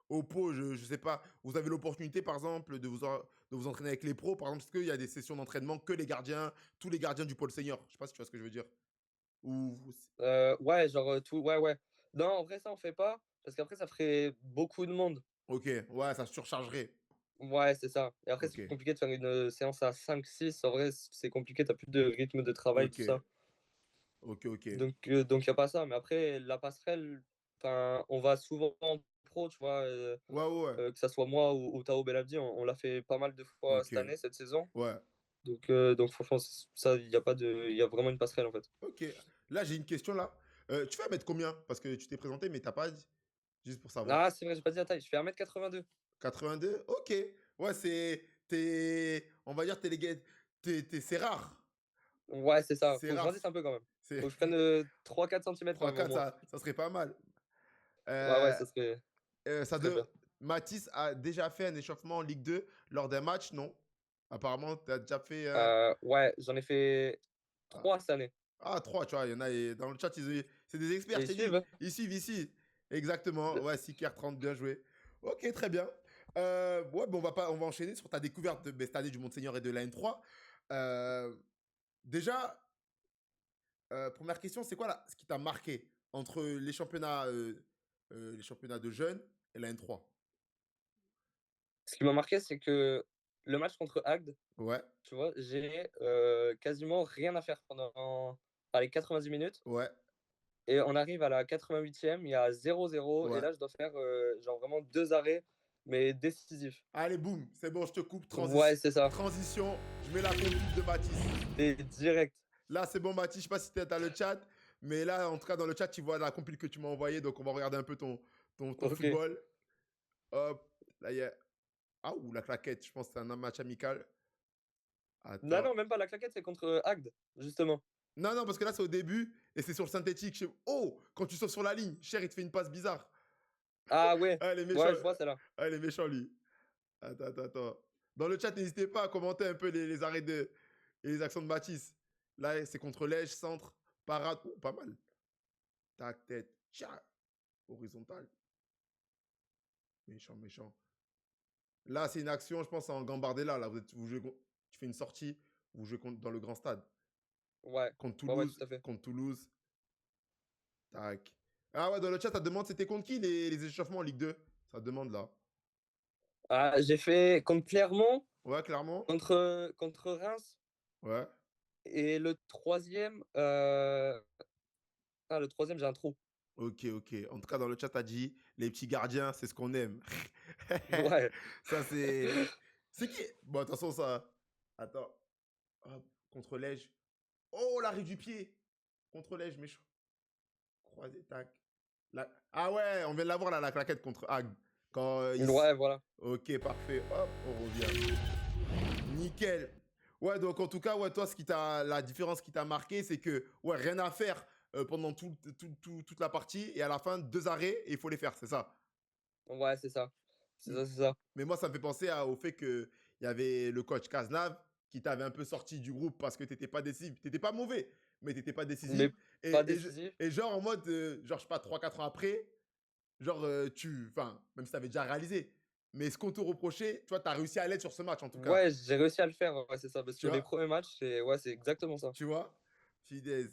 au pot, je sais pas, vous avez l'opportunité, par exemple, de vous entraîner avec les pros, par exemple, parce qu'il y a des sessions d'entraînement que les gardiens, tous les gardiens du pôle senior. Je sais pas si tu vois ce que je veux dire. Ou... Ouais, genre tout, ouais, ouais. Non, en vrai, ça, on fait pas, parce qu'après, ça ferait beaucoup de monde. Ok, ouais, ça surchargerait. Ouais, c'est ça. Et après, Ok, c'est compliqué de faire une séance à 5-6. En vrai, c'est compliqué, t'as plus de rythme de travail, ok, tout ça. ok, ok. Donc il y a pas ça. Mais après, la passerelle, enfin, on va souvent en pro, tu vois, Ouais, ouais, ouais. que ça soit moi ou Tao Belabdi, on l'a fait pas mal de fois Ok, cette année, cette saison. ouais. Donc franchement, ça, il y a pas de, il y a vraiment une passerelle en fait. Ok. Là, j'ai une question là. Tu vas mettre combien? Parce que tu t'es présenté, mais t'as pas dit. Juste pour savoir. Ah, c'est vrai, j'ai pas dit la taille. Je fais 1m82. 82? Ok. Ouais, on va dire, c'est rare. Ouais, c'est ça. C'est Faut que je rare. grandisse un peu quand même. C'est Faut que je prenne 3-4 centimètres quand trois même au quatre, moins. ça serait pas mal. Ouais, ouais, Euh, ça ça serait de... bien. Matisse a déjà fait un échauffement en Ligue 2 lors d'un match, non? Apparemment, tu as déjà fait un... Ouais, j'en ai fait Ah, 3 cette année. ah, trois, tu vois, il y en a dans le chat, c'est des experts, Et je ils t'ai suivent, dit. hein. Ils suivent ici. Exactement. Ouais, Siker 30, bien joué. Ok, très bien. Ouais, bon, on va enchaîner sur ta découverte de cette année du Mont-Seigneur et de la N3. Euh, déjà, première question, c'est quoi ce qui t'a marqué entre les championnats de jeunes et la N3? Ce qui m'a marqué, c'est que le match contre Agde, Ouais, tu vois, j'ai quasiment rien à faire pendant les 90 minutes. ouais, Et on arrive à la 88e, il y a 0-0. Et ouais. là, je dois faire genre vraiment 2 arrêts, mais décisifs. Allez, boum, c'est bon, je te coupe. Ouais, c'est ça. Transition, je mets la conduite de Matisse. Et direct. Là, c'est bon, Mathis. Je sais pas si tu es dans le chat, mais là, en tout cas, dans le chat, tu vois la compile que tu m'as envoyée. Donc, on va regarder un peu ton Ok. football. Hop, là, il y a. Ah, ou la claquette. Je pense que c'est un match amical. Non, Attends. non, même pas la claquette, c'est contre Agde, justement. Non, non, parce que là, c'est au début et c'est sur le synthétique. Oh, quand tu sautes sur la ligne, Cher, il te fait une passe bizarre. Ah ouais, Ah, il est méchant. ouais, je vois celle-là. Ah, il est méchant, lui. Attends, attends, attends. Dans le chat, n'hésitez pas à commenter un peu les arrêts et les actions de Matisse. Là, c'est contre Lège, centre, parade. Oh, pas mal. Tac, tête, tcha, horizontal. Méchant, méchant. Là, c'est une action, je pense, en Gambardella. Là, vous jouez, tu fais une sortie, vous jouez dans le grand stade. Ouais, Contre ouais, Toulouse, tout à fait. contre Toulouse. Tac. Ah ouais, dans le chat, ça demande c'était contre qui les échauffements en Ligue 2? Ça demande là. Ah, j'ai fait contre Clermont, Ouais, clairement. contre Reims, Ouais. et le troisième, j'ai un trou. Ok, ok. En tout cas, dans le chat, t'as dit les petits gardiens, c'est ce qu'on aime. Ouais. Ça, c'est. C'est qui? Bon, de toute façon, ça. Attends. Hop, contre Lège. Oh, l'arrêt du pied. Contre Lège, méchant. Croisé, tac. Ah ouais, on vient de l'avoir là, la claquette contre Hag. Quand Ouais, voilà. Ok, parfait. Hop, on revient. Nickel. Ouais, donc en tout cas, ouais, toi, la différence qui t'a marqué, c'est que, ouais, rien à faire pendant toute la partie et à la fin, 2 arrêts et il faut les faire, c'est ça. Ouais, c'est ça. C'est Mm. ça, c'est ça. Mais moi, ça me fait penser au fait qu'il y avait le coach Cazenave qui t'avait un peu sorti du groupe parce que t'étais pas décisif. T'étais pas mauvais, mais t'étais pas décisif. Mais pas décisif. Et genre en mode, genre, je sais pas, 3-4 ans après, genre, enfin, même si t'avais déjà réalisé, mais ce qu'on te reprochait, tu vois, t'as réussi à l'aide sur ce match en tout cas. Ouais, j'ai réussi à le faire, ouais, c'est ça. Parce Tu que les vois, premiers matchs, ouais, c'est exactement ça. tu vois, Fidesz.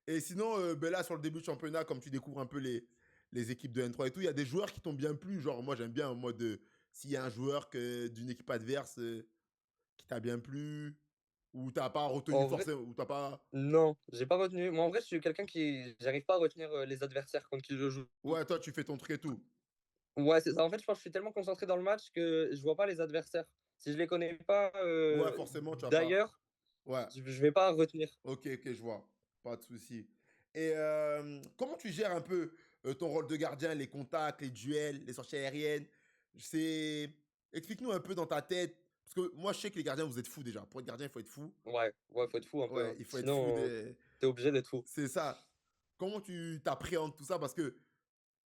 Et sinon, ben là, sur le début du championnat, comme tu découvres un peu les équipes de N3 et tout, il y a des joueurs qui t'ont bien plu. Genre, moi, j'aime bien en mode, s'il y a un joueur d'une équipe adverse qui t'a bien plu, ou t'as pas retenu En vrai, forcément, ou t'as pas. non, j'ai pas retenu. Moi, en vrai, je suis quelqu'un qui. J'arrive pas à retenir les adversaires contre qui je joue. Ouais, toi, tu fais ton truc et tout. Ouais, c'est ça. En fait, je pense que je suis tellement concentré dans le match que je vois pas les adversaires. Si je les connais pas Ouais, forcément, tu vas pas. d'ailleurs, Ouais, je vais pas retenir. ok, ok, je vois. Pas de souci. Et comment tu gères un peu ton rôle de gardien, les contacts, les duels, les sorties aériennes? C'est... Explique-nous un peu dans ta tête. Parce que moi, je sais que les gardiens, vous êtes fous déjà. Pour être gardien, il faut être fou. Ouais, ouais, faut être fou un peu, Ouais, hein. il faut être fou. Sinon, t'es obligé d'être fou. C'est ça. Comment tu t'appréhendes tout ça? Parce que,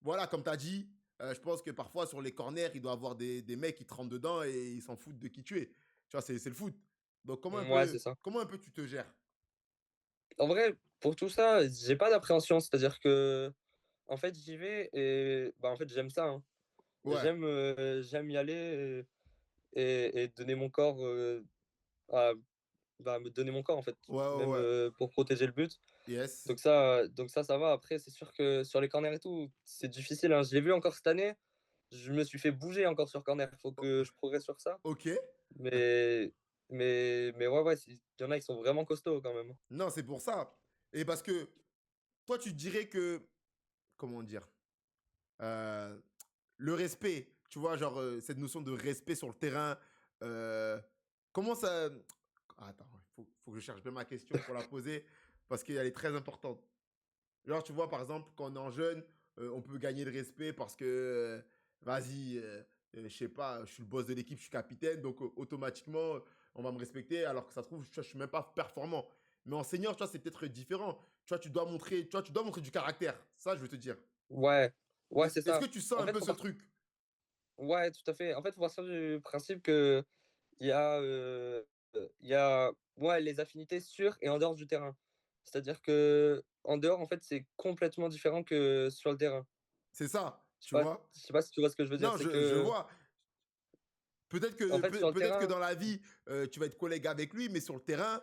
voilà, comme tu as dit, je pense que parfois, sur les corners, il doit y avoir des mecs qui te rentrent dedans et ils s'en foutent de qui tu es. Tu vois, c'est le foot. Donc, Ouais, c'est ça. comment un peu tu te gères? En vrai, pour tout ça, j'ai pas d'appréhension. C'est-à-dire que, en fait, j'y vais et bah, en fait, j'aime ça, hein. Ouais, J'aime y aller et donner mon corps à, bah, me donner mon corps, en fait, ouais, ouais, même ouais. pour protéger le but. Yes. Donc ça va. Après, c'est sûr que sur les corners et tout, c'est difficile, hein. Je l'ai vu encore cette année. Je me suis fait bouger encore sur corner. Faut O- que je progresse sur ça. ok. Mais, mais ouais, ouais, il y en a qui sont vraiment costauds quand même. Non, c'est pour ça. Et parce que toi, tu dirais que, comment dire, euh, le respect, tu vois, genre cette notion de respect sur le terrain, euh, comment ça... Attends, faut que je cherche bien ma question pour la poser parce qu'elle est très importante. Genre, tu vois, par exemple, quand on est en jeune, on peut gagner le respect parce que, vas-y, je sais pas, je suis le boss de l'équipe, je suis capitaine, donc automatiquement, on va me respecter, alors que ça se trouve, je suis même pas performant. Mais en senior, tu vois, c'est peut-être différent. Tu vois, tu dois montrer du caractère. Ça, je veux te dire. Ouais, ouais, c'est Est-ce ça. que tu sens En un fait, peu ce truc? ouais, tout à fait. En fait, faut partir du principe que il y a ouais, les affinités sur et en dehors du terrain. C'est-à-dire que en dehors, en fait, c'est complètement différent que sur le terrain. C'est ça, tu vois? Je sais pas si tu vois ce que je veux dire. Non, C'est je que, vois. en fait, sur le Peut-être que terrain, dans la vie, tu vas être collègue avec lui, mais sur le terrain,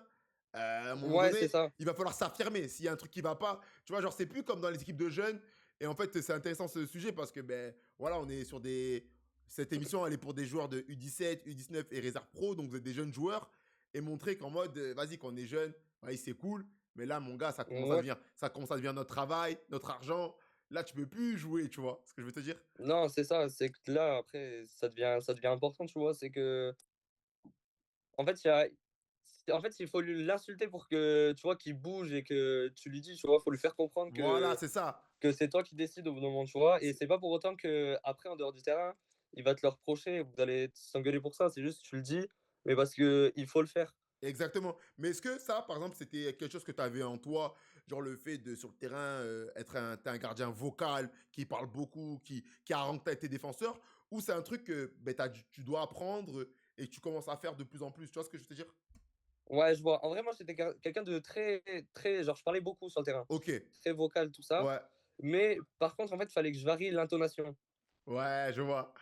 à un moment ouais, c'est donné, ça. il va falloir s'affirmer. S'il y a un truc qui va pas, tu vois, genre, c'est plus comme dans les équipes de jeunes. Et en fait, c'est intéressant ce sujet parce que, ben, voilà, on est sur des. Cette émission, elle est pour des joueurs de U17, U19 et réserve pro, donc vous êtes des jeunes joueurs. Et montrer qu'en mode, vas-y, quand on est jeune, ouais, c'est cool. Mais là, mon gars, Ouais. ça commence à devenir notre travail, notre argent. Là, tu peux plus jouer, tu vois ce que je veux te dire? Non, c'est ça. C'est que là, après, ça devient important, tu vois. C'est que, en fait, il faut l'insulter pour que, tu vois, qu'il bouge et que tu lui dis, tu vois, faut lui faire comprendre Voilà, c'est ça. que c'est toi qui décides au bout d'un moment, tu vois. Et c'est pas pour autant que après en dehors du terrain, il va te le reprocher, vous allez s'engueuler pour ça. C'est juste, tu le dis, mais parce que il faut le faire. Exactement. Mais est-ce que ça, par exemple, c'était quelque chose que tu avais en toi, genre le fait de, sur le terrain, t'es un gardien vocal, qui parle beaucoup, qui harangue tes défenseurs, ou c'est un truc que ben, tu dois apprendre et que tu commences à faire de plus en plus, tu vois ce que je veux te dire? Ouais, je vois. En vrai, moi, j'étais quelqu'un de très, très, genre, je parlais beaucoup sur le terrain, Ok, très vocal, tout ça. ouais, Mais par contre, en fait, il fallait que je varie l'intonation. ouais, je vois.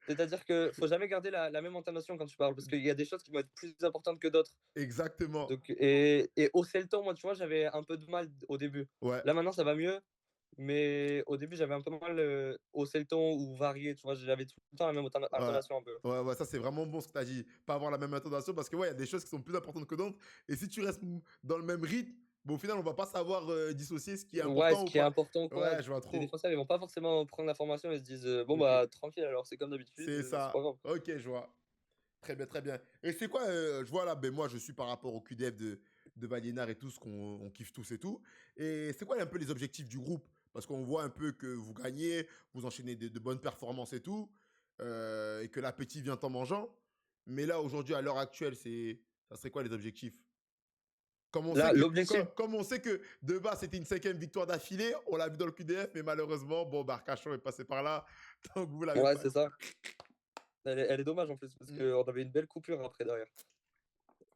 C'est-à-dire que faut jamais garder la même intonation quand tu parles, parce qu'il y a des choses qui vont être plus importantes que d'autres. Exactement. Donc, et hausser le ton, moi, tu vois, j'avais un peu de mal au début. Ouais, Là, maintenant, ça va mieux. Mais au début, j'avais un peu mal hausser le ton ou varier, tu vois, j'avais tout le temps la même ouais. intonation un peu. Ouais, ouais, ça c'est vraiment bon ce que tu as dit. Pas avoir la même intonation parce que, ouais, il y a des choses qui sont plus importantes que d'autres. Et si tu restes dans le même rythme, bon, au final, on va pas savoir dissocier ce qui est Ouais, important ce ou qui est pas. important, quoi. Ouais, je vois Les trop. défenseurs, ils vont pas forcément prendre l'information et se disent bon, Ok, bah, tranquille, alors c'est comme d'habitude, c'est c'est pas ça. grave. Ok, je vois. Très bien, très bien. Et c'est quoi, je vois là, ben moi je suis par rapport au QDF de Valiénard et tout, ce qu'on on kiffe tous et tout. Et c'est quoi un peu les objectifs du groupe? Parce qu'on voit un peu que vous gagnez, vous enchaînez de bonnes performances et tout, et que l'appétit vient en mangeant. Mais là, aujourd'hui, à l'heure actuelle, ça serait quoi les objectifs? Là, l'objectif, Comme on sait que de base, c'était une cinquième victoire d'affilée, on l'a vu dans le QDF, mais malheureusement, bon, Barcachon est passé par là, donc vous l'avez ouais, pas. c'est ça. Elle est dommage en plus, parce Mm, qu'on avait une belle coupure après derrière.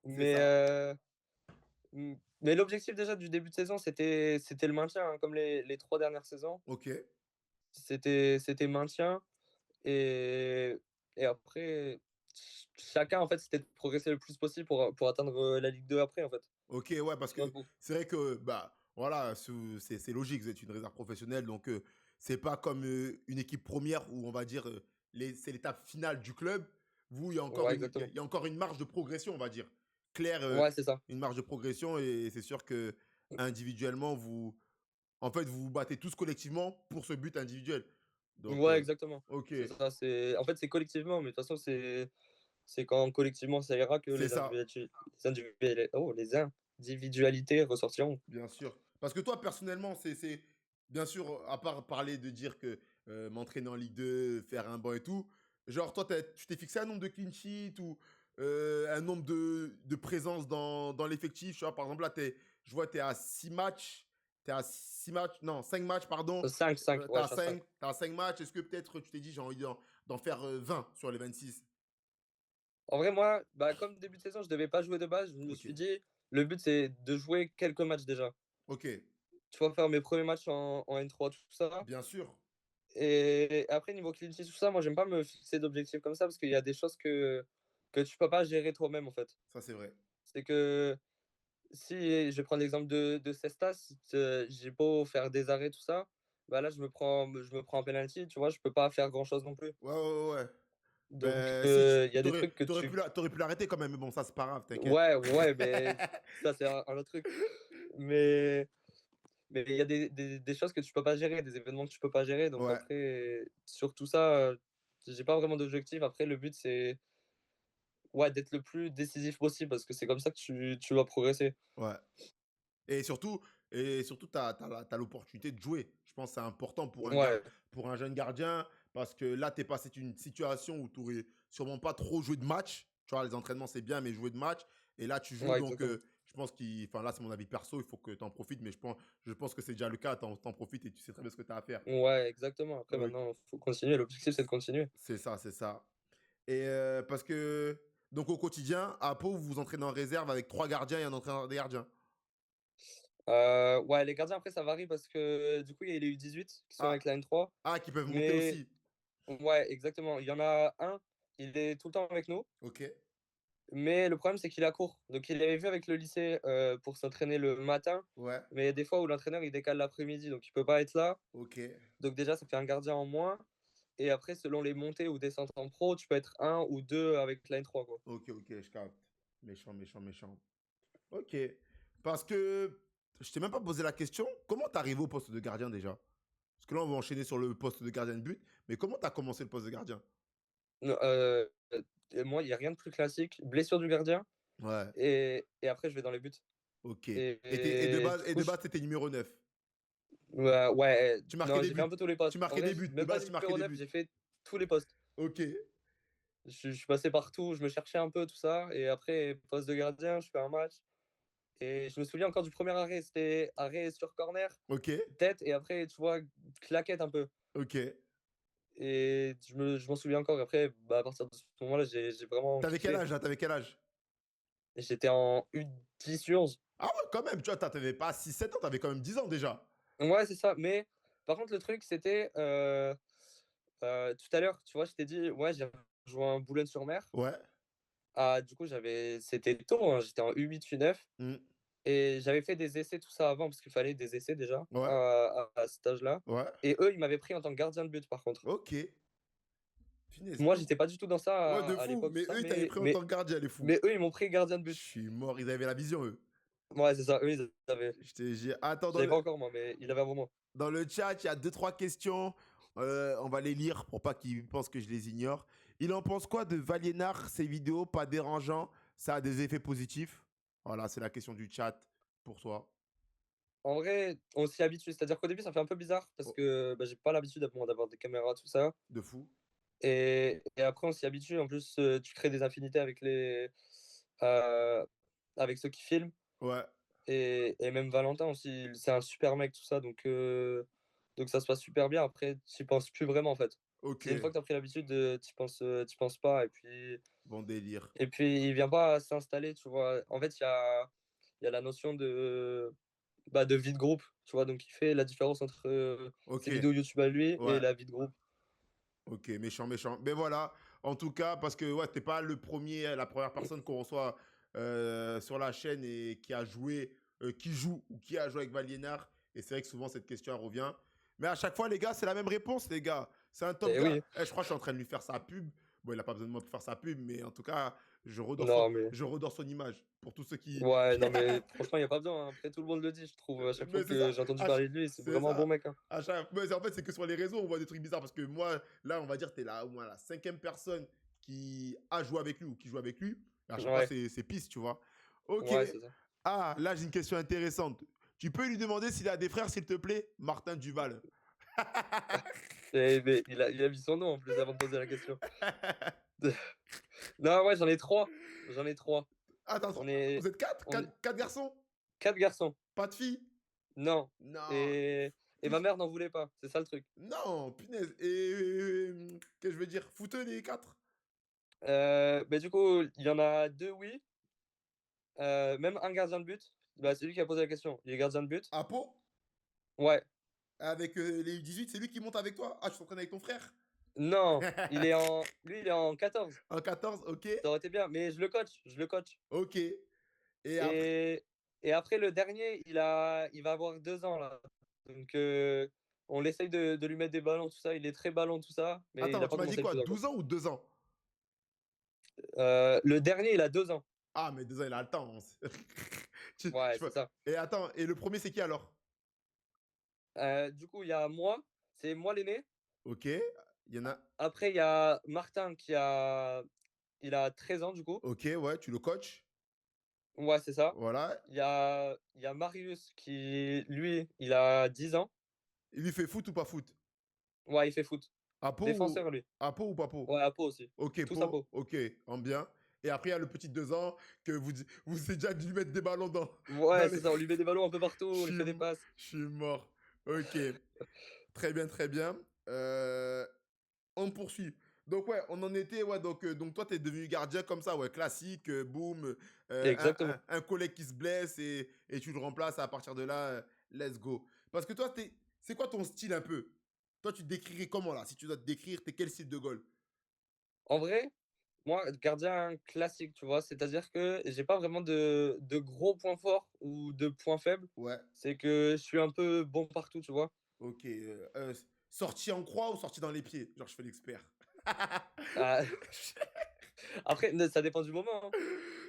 c'est Mais, ça. mais l'objectif déjà du début de saison, c'était le maintien, hein, comme les 3 dernières saisons. Ok. C'était maintien. Et, et après, chacun, en fait, c'était de progresser le plus possible pour atteindre la Ligue 2 après, en fait. Ok, ouais, parce Tu vois, que c'est vrai que, bah, voilà, c'est logique, vous êtes une réserve professionnelle, donc c'est pas comme une équipe première où on va dire, c'est l'étape finale du club. Vous, ouais, exactement. il y a encore une marge de progression, on va dire. Claire, Ouais, c'est ça. une marge de progression, et c'est sûr que individuellement, en fait, vous vous battez tous collectivement pour ce but individuel. Donc, Ouais, exactement. ok, C'est ça. En fait, c'est collectivement, mais de toute façon, c'est quand collectivement ça ira que c'est ça. les individualités ressortiront. Bien sûr. Parce que toi, personnellement, bien sûr, à part parler de dire que m'entraîner en Ligue 2, faire un banc et tout, genre, toi, tu t'es fixé un nombre de clean sheets ou un nombre de présences dans l'effectif. Tu vois, par exemple, là, je vois, tu es à 6 matchs. Tu es à 6 matchs, non, 5 matchs, pardon. 5, Tu ouais, je as suis à 5. 5, t'as 5 matchs. Est-ce que peut-être tu t'es dit, j'ai envie d'en faire 20 sur les 26? En vrai, moi, bah, comme début de saison, je devais pas jouer de base, je me Ok, suis dit, le but, c'est de jouer quelques matchs déjà. ok, Tu vois, faire mes premiers matchs en N3, tout ça. bien sûr. Et après, niveau clean sheet, tout ça, moi, j'aime pas me fixer d'objectifs comme ça parce qu'il y a des choses que tu peux pas gérer toi-même, en fait. Ça, c'est vrai. C'est que si je vais prendre l'exemple de Cestas, j'ai beau faire des arrêts, tout ça, bah là, je me prends un penalty, tu vois, je peux pas faire grand-chose non plus. Ouais, ouais, ouais. Donc, Ben, si, il y a des trucs que t'aurais pu l'arrêter quand même, mais bon, ça, c'est pas grave, t'inquiète. Ouais, ouais, mais ça, c'est un autre truc. Mais mais il y a des choses que tu peux pas gérer, des événements que tu peux pas gérer. Donc Ouais, après, sur tout ça, j'ai pas vraiment d'objectif. Après, le but, c'est ouais, d'être le plus décisif possible parce que c'est comme ça que tu vas progresser. ouais. Et surtout, t'as l'opportunité de jouer. Je pense que c'est important Ouais, pour un jeune gardien, parce que là, t'es passé d'une situation où tu n'aurais sûrement pas trop joué de match. Tu vois, les entraînements, c'est bien, mais jouer de match. Et là, tu joues, ouais, donc exactement. je pense enfin là, c'est mon avis perso, il faut que tu en profites, mais je pense que c'est déjà le cas, t'en profites et tu sais très bien ce que tu as à faire. Ouais, exactement. Après, Ok. maintenant, faut continuer. L'objectif, c'est de continuer. C'est ça, c'est ça. Et parce que, donc au quotidien, à Pau, vous vous entraînez en réserve avec 3 gardiens et un entraîneur des gardiens. Ouais, les gardiens, après, ça varie parce que du coup, il y a les U18 qui sont Ah, avec la N3. ah, qui peuvent monter Mais aussi. ouais, exactement. Il y en a un, il est tout le temps avec nous. Ok, Mais le problème, c'est qu'il a court. Donc, il avait vu avec le lycée pour s'entraîner le matin. ouais, Mais il y a des fois où l'entraîneur, il décale l'après-midi. Donc, il peut pas être là. ok, Donc, déjà, ça fait un gardien en moins. Et après, selon les montées ou descentes en pro, tu peux être un ou deux avec line 3, quoi. ok, ok, je capte. Méchant, méchant, méchant. Ok. Parce que je t'ai même pas posé la question, comment t'es arrivé au poste de gardien déjà? Parce que là, on va enchaîner sur le poste de gardien de but, mais comment t'as commencé le poste de gardien? Non, moi, il n'y a rien de plus classique. Blessure du gardien. Ouais, Et après, je vais dans les buts. ok. Et du Et coup, de base, t'étais numéro 9. ouais, Tu marquais non, des j'ai fait un buts. peu tous les Tu postes. En marquais vrai, des buts. De même pas base, tu marquais numéro des 9, buts. j'ai fait tous les postes. Ok. Je suis passé partout, je me cherchais un peu, tout ça. Et après, poste de gardien, je fais un match. Et je me souviens encore du premier arrêt. C'était arrêt sur corner, Ok, tête, et après, tu vois, claquette un peu. ok. Et je m'en souviens encore. Après, bah, à partir de ce moment-là, j'ai vraiment T'avais quel kiffé. âge là? T'avais quel âge? J'étais en U10, U11. Ah ouais, quand même, tu vois, t'avais pas 6 7 ans, t'avais quand même 10 ans déjà. Ouais, c'est ça. Mais par contre, le truc, c'était tout à l'heure, tu vois, je t'ai dit, ouais, j'ai rejoint Boulogne-sur-Mer. Ouais. Ah, du coup, c'était tôt, hein, j'étais en U8, U9. Hmm. Et j'avais fait des essais, tout ça avant, parce qu'il fallait des essais déjà Ouais, à cet âge-là. ouais. Et eux, ils m'avaient pris en tant que gardien de but, par contre. Ok. Finesse. Moi, j'étais pas du tout dans ça Ouais, de à fou. l'époque, Mais tout ça, eux, ils t'avaient mais, pris en mais, tant que gardien, les fous. mais eux, ils m'ont pris gardien de Je but. suis mort, ils avaient la vision, eux. Ouais, c'est ça, eux, ils avaient. Attends, Je l'avais pas encore, moi, mais ils avaient avant moi. dans le chat, il y a deux, trois questions. On va les lire pour pas qu'ils pensent que je les ignore. Il en pense quoi de Valiénard, ses vidéos, pas dérangeant, ça a des effets positifs? Voilà, c'est la question du chat pour toi. En vrai, on s'y habitue. C'est-à-dire qu'au début, ça fait un peu bizarre parce Oh, que bah, j'ai pas l'habitude d'avoir des caméras, tout ça. de fou. Et après, on s'y habitue. En plus, tu crées des affinités euh, avec ceux qui filment. Ouais, Et même Valentin aussi, c'est un super mec, tout ça. Donc ça se passe super bien. Après, tu penses plus vraiment, en fait. ok. C'est une fois que tu as pris l'habitude, tu penses pas. Bon délire. Et puis, il vient pas s'installer, tu vois. En fait, il y a la notion de vie de groupe, tu vois. Donc, il fait la différence entre Ok, ses vidéos YouTube à lui et ouais. la vie de groupe. Ok, méchant, méchant. Mais voilà, en tout cas, parce que ouais, t'es pas le premier, la première personne qu'on reçoit sur la chaîne et qui a joué, qui joue ou qui a joué avec Valiénard. Et c'est vrai que souvent cette question elle revient. Mais à chaque fois, les gars, c'est la même réponse, les gars. C'est un top Et gars. oui, Eh, je crois que je suis en train de lui faire sa pub. Bon, il a pas besoin de moi pour faire sa pub, mais en tout cas, non, mais. je redore son image. Pour tous ceux qui. Ouais, non, mais franchement, il n'y a pas besoin, hein. Après, tout le monde le dit, je trouve. À chaque fois Mais c'est que ça. j'ai entendu À parler de lui, c'est C'est vraiment un bon ça. mec, hein. Mais en fait, c'est que sur les réseaux, on voit des trucs bizarres. Parce que moi, là, on va dire, t'es là, au moins la cinquième personne qui a joué avec lui ou qui joue avec lui. Et à chaque fois, Ouais, c'est pisse, tu vois. Ok. ouais, c'est ça. Ah, là, j'ai une question intéressante. Tu peux lui demander s'il a des frères, s'il te plaît? Martin Duval. Mais il a mis son nom en plus avant de poser la question. Non, ouais, j'en ai trois. J'en ai trois. Attends, On est, vous êtes quatre, on est quatre garçons? quatre garçons. Pas de filles? Non. Non. Et ma Tous. mère n'en voulait pas. C'est ça le truc. Non, punaise. Et que je veux dire, fouteux les quatre? Mais du coup, il y en a deux, oui. Même un gardien de but. Bah, c'est lui qui a posé la question. Il est gardien de but. Apo? Ouais. Avec les U18, c'est lui qui monte avec toi? Ah, tu t'entraînes avec ton frère? Non. Lui, il est en 14. En 14, ok. Ça aurait été bien. Mais je le coach. Je le coach. Ok. Et après. Et, et après, le dernier, il va avoir 2 ans, là. Donc, on essaye de lui mettre des ballons, tout ça. Il est très ballon, tout ça. Mais il Attends, n'a tu pas m'as dit commencé le quoi? foot encore. 12 ans ou 2 ans? Le dernier, il a 2 ans. Ah, mais 2 ans, il a le temps. Ouais, c'est ça. Et attends, et le premier, c'est qui alors? Du coup, il y a moi. C'est moi l'aîné. Ok. Il y en a. Après, il y a Martin il a 13 ans, du coup. Ok, ouais, tu le coaches. Ouais, c'est ça. Voilà. Il y a Marius qui, lui, il a 10 ans. Il lui fait foot ou pas foot? Ouais, il fait foot. Apo ou. Défenseur, lui. Apo ou pas po? Ouais, à Pau aussi. Ok, Tous à po. Pau. Ok, en bien. Et après, il y a le petit 2 ans que vous avez déjà dû lui mettre des ballons dans Ouais, les. c'est ça. On lui met des ballons un peu partout. Je On lui suis, fait des passes. je suis mort. Ok. Très bien, très bien. On poursuit. Donc ouais, on en était, ouais, donc toi, t'es devenu gardien comme ça, ouais, classique, boum, Exactement. un collègue qui se blesse et tu le remplaces à partir de là, let's go. Parce que toi, c'est quoi ton style un peu? Toi, tu te décrirais comment là? Si tu dois te décrire, t'es quel style de goal? En vrai, moi, gardien classique, tu vois. C'est-à-dire que j'ai pas vraiment de gros points forts ou de points faibles. Ouais, C'est que je suis un peu bon partout, tu vois. ok. Sorti en croix ou sorti dans les pieds? Genre, je fais l'expert. Ah, après, ça dépend du moment, hein.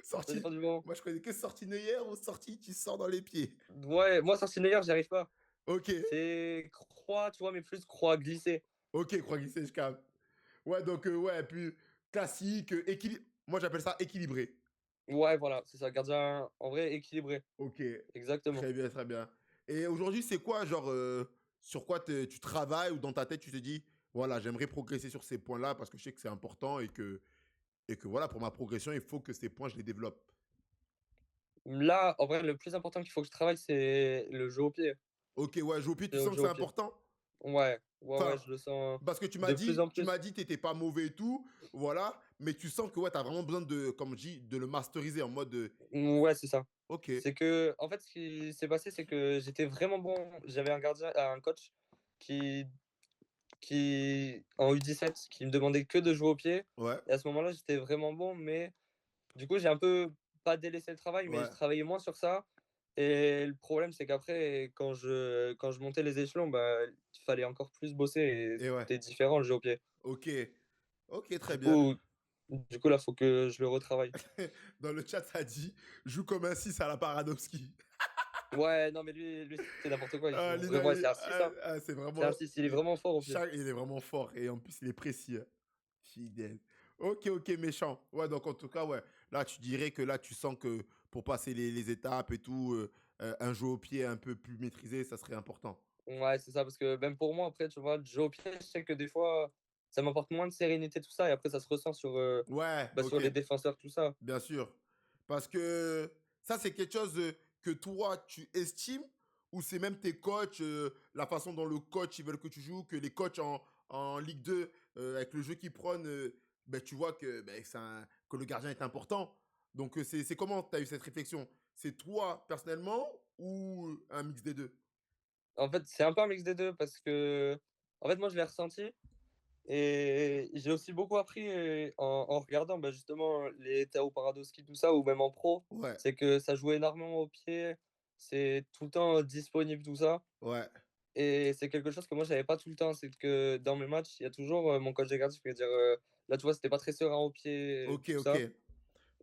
Ça Sorti. dépend du moment. Moi, je connais que sorti Neuer ou sorti, tu sors dans les pieds. Ouais, moi, Schwarzenegger, j'y arrive pas. Ok, C'est croix, tu vois, mais plus croix glissée. ok, croix glissée, je capte. Ouais, donc, ouais, puis classique, moi j'appelle ça équilibré. Ouais, voilà, c'est ça, gardien en vrai équilibré. Ok, Exactement. très bien, très bien. Et aujourd'hui, c'est quoi, genre, sur quoi tu travailles ou dans ta tête, tu te dis, voilà, j'aimerais progresser sur ces points-là parce que je sais que c'est important et que Et que voilà, pour ma progression, il faut que ces points, je les développe. Là, en vrai, le plus important qu'il faut que je travaille, c'est le jeu au pied. Ok, ouais, jouer au pied, C'est tu au sens que jeu c'est au pied. important? Ouais, ouais, ouais, Enfin, je le sens parce que de plus en tu m'as plus. dit que t'étais pas mauvais et tout, voilà, mais tu sens que ouais, t'as vraiment besoin de, comme je dis, de le masteriser en mode, Ouais, c'est ça. ok, C'est que, en fait, ce qui s'est passé, c'est que j'étais vraiment bon. J'avais un gardien, un coach qui, en U17, qui me demandait que de jouer au pied. ouais, Et à ce moment-là, j'étais vraiment bon, mais du coup, j'ai un peu pas délaissé le travail, mais je ouais, travaillais moins sur ça. Et le problème, c'est qu'après, quand je montais les échelons, bah, il fallait encore plus bosser et et ouais, c'était différent le jeu au pied. ok, ok, très Du bien. coup, du coup, là, faut que je le retravaille. Dans le chat, ça dit, joue comme un 6 à la Paranovski. Ouais, non, mais lui c'est n'importe quoi. Il Ah, faut vraiment, c'est un 6, hein. c'est C'est vraiment, un 6, il est vraiment fort au pied. il est vraiment fort et en plus, il est précis, hein. Fidèle. Ok, ok, méchant. Ouais, donc en tout cas, ouais. Là, tu dirais que là, tu sens que pour passer les étapes et tout, un jeu au pied un peu plus maîtrisé, ça serait important. Ouais, c'est ça, parce que même pour moi, après, tu vois, de jouer au pied, je sais que des fois, ça m'apporte moins de sérénité, tout ça, et après, ça se ressent sur, Ouais, bah, ok, sur les défenseurs, tout ça. bien sûr. Parce que ça, c'est quelque chose que toi, tu estimes ou c'est même tes coachs, la façon dont le coach, ils veulent que tu joues, que les coachs en Ligue 2, avec le jeu qu'ils prônent, ben, tu vois que, ben, que le gardien est important. Donc, c'est comment tu as eu cette réflexion? C'est toi, personnellement, ou un mix des deux? En fait, c'est un peu un mix des 2 parce que, en fait, moi, je l'ai ressenti et j'ai aussi beaucoup appris, en regardant, bah, justement, les Théo Paradowski, tout ça, ou même en pro. Ouais, C'est que ça joue énormément au pied, c'est tout le temps disponible, tout ça. ouais. Et c'est quelque chose que moi, j'avais pas tout le temps. C'est que dans mes matchs, il y a toujours mon coach de gardien qui peut dire là, tu vois, c'était pas très serein au pied, Ok, tout ok. ça.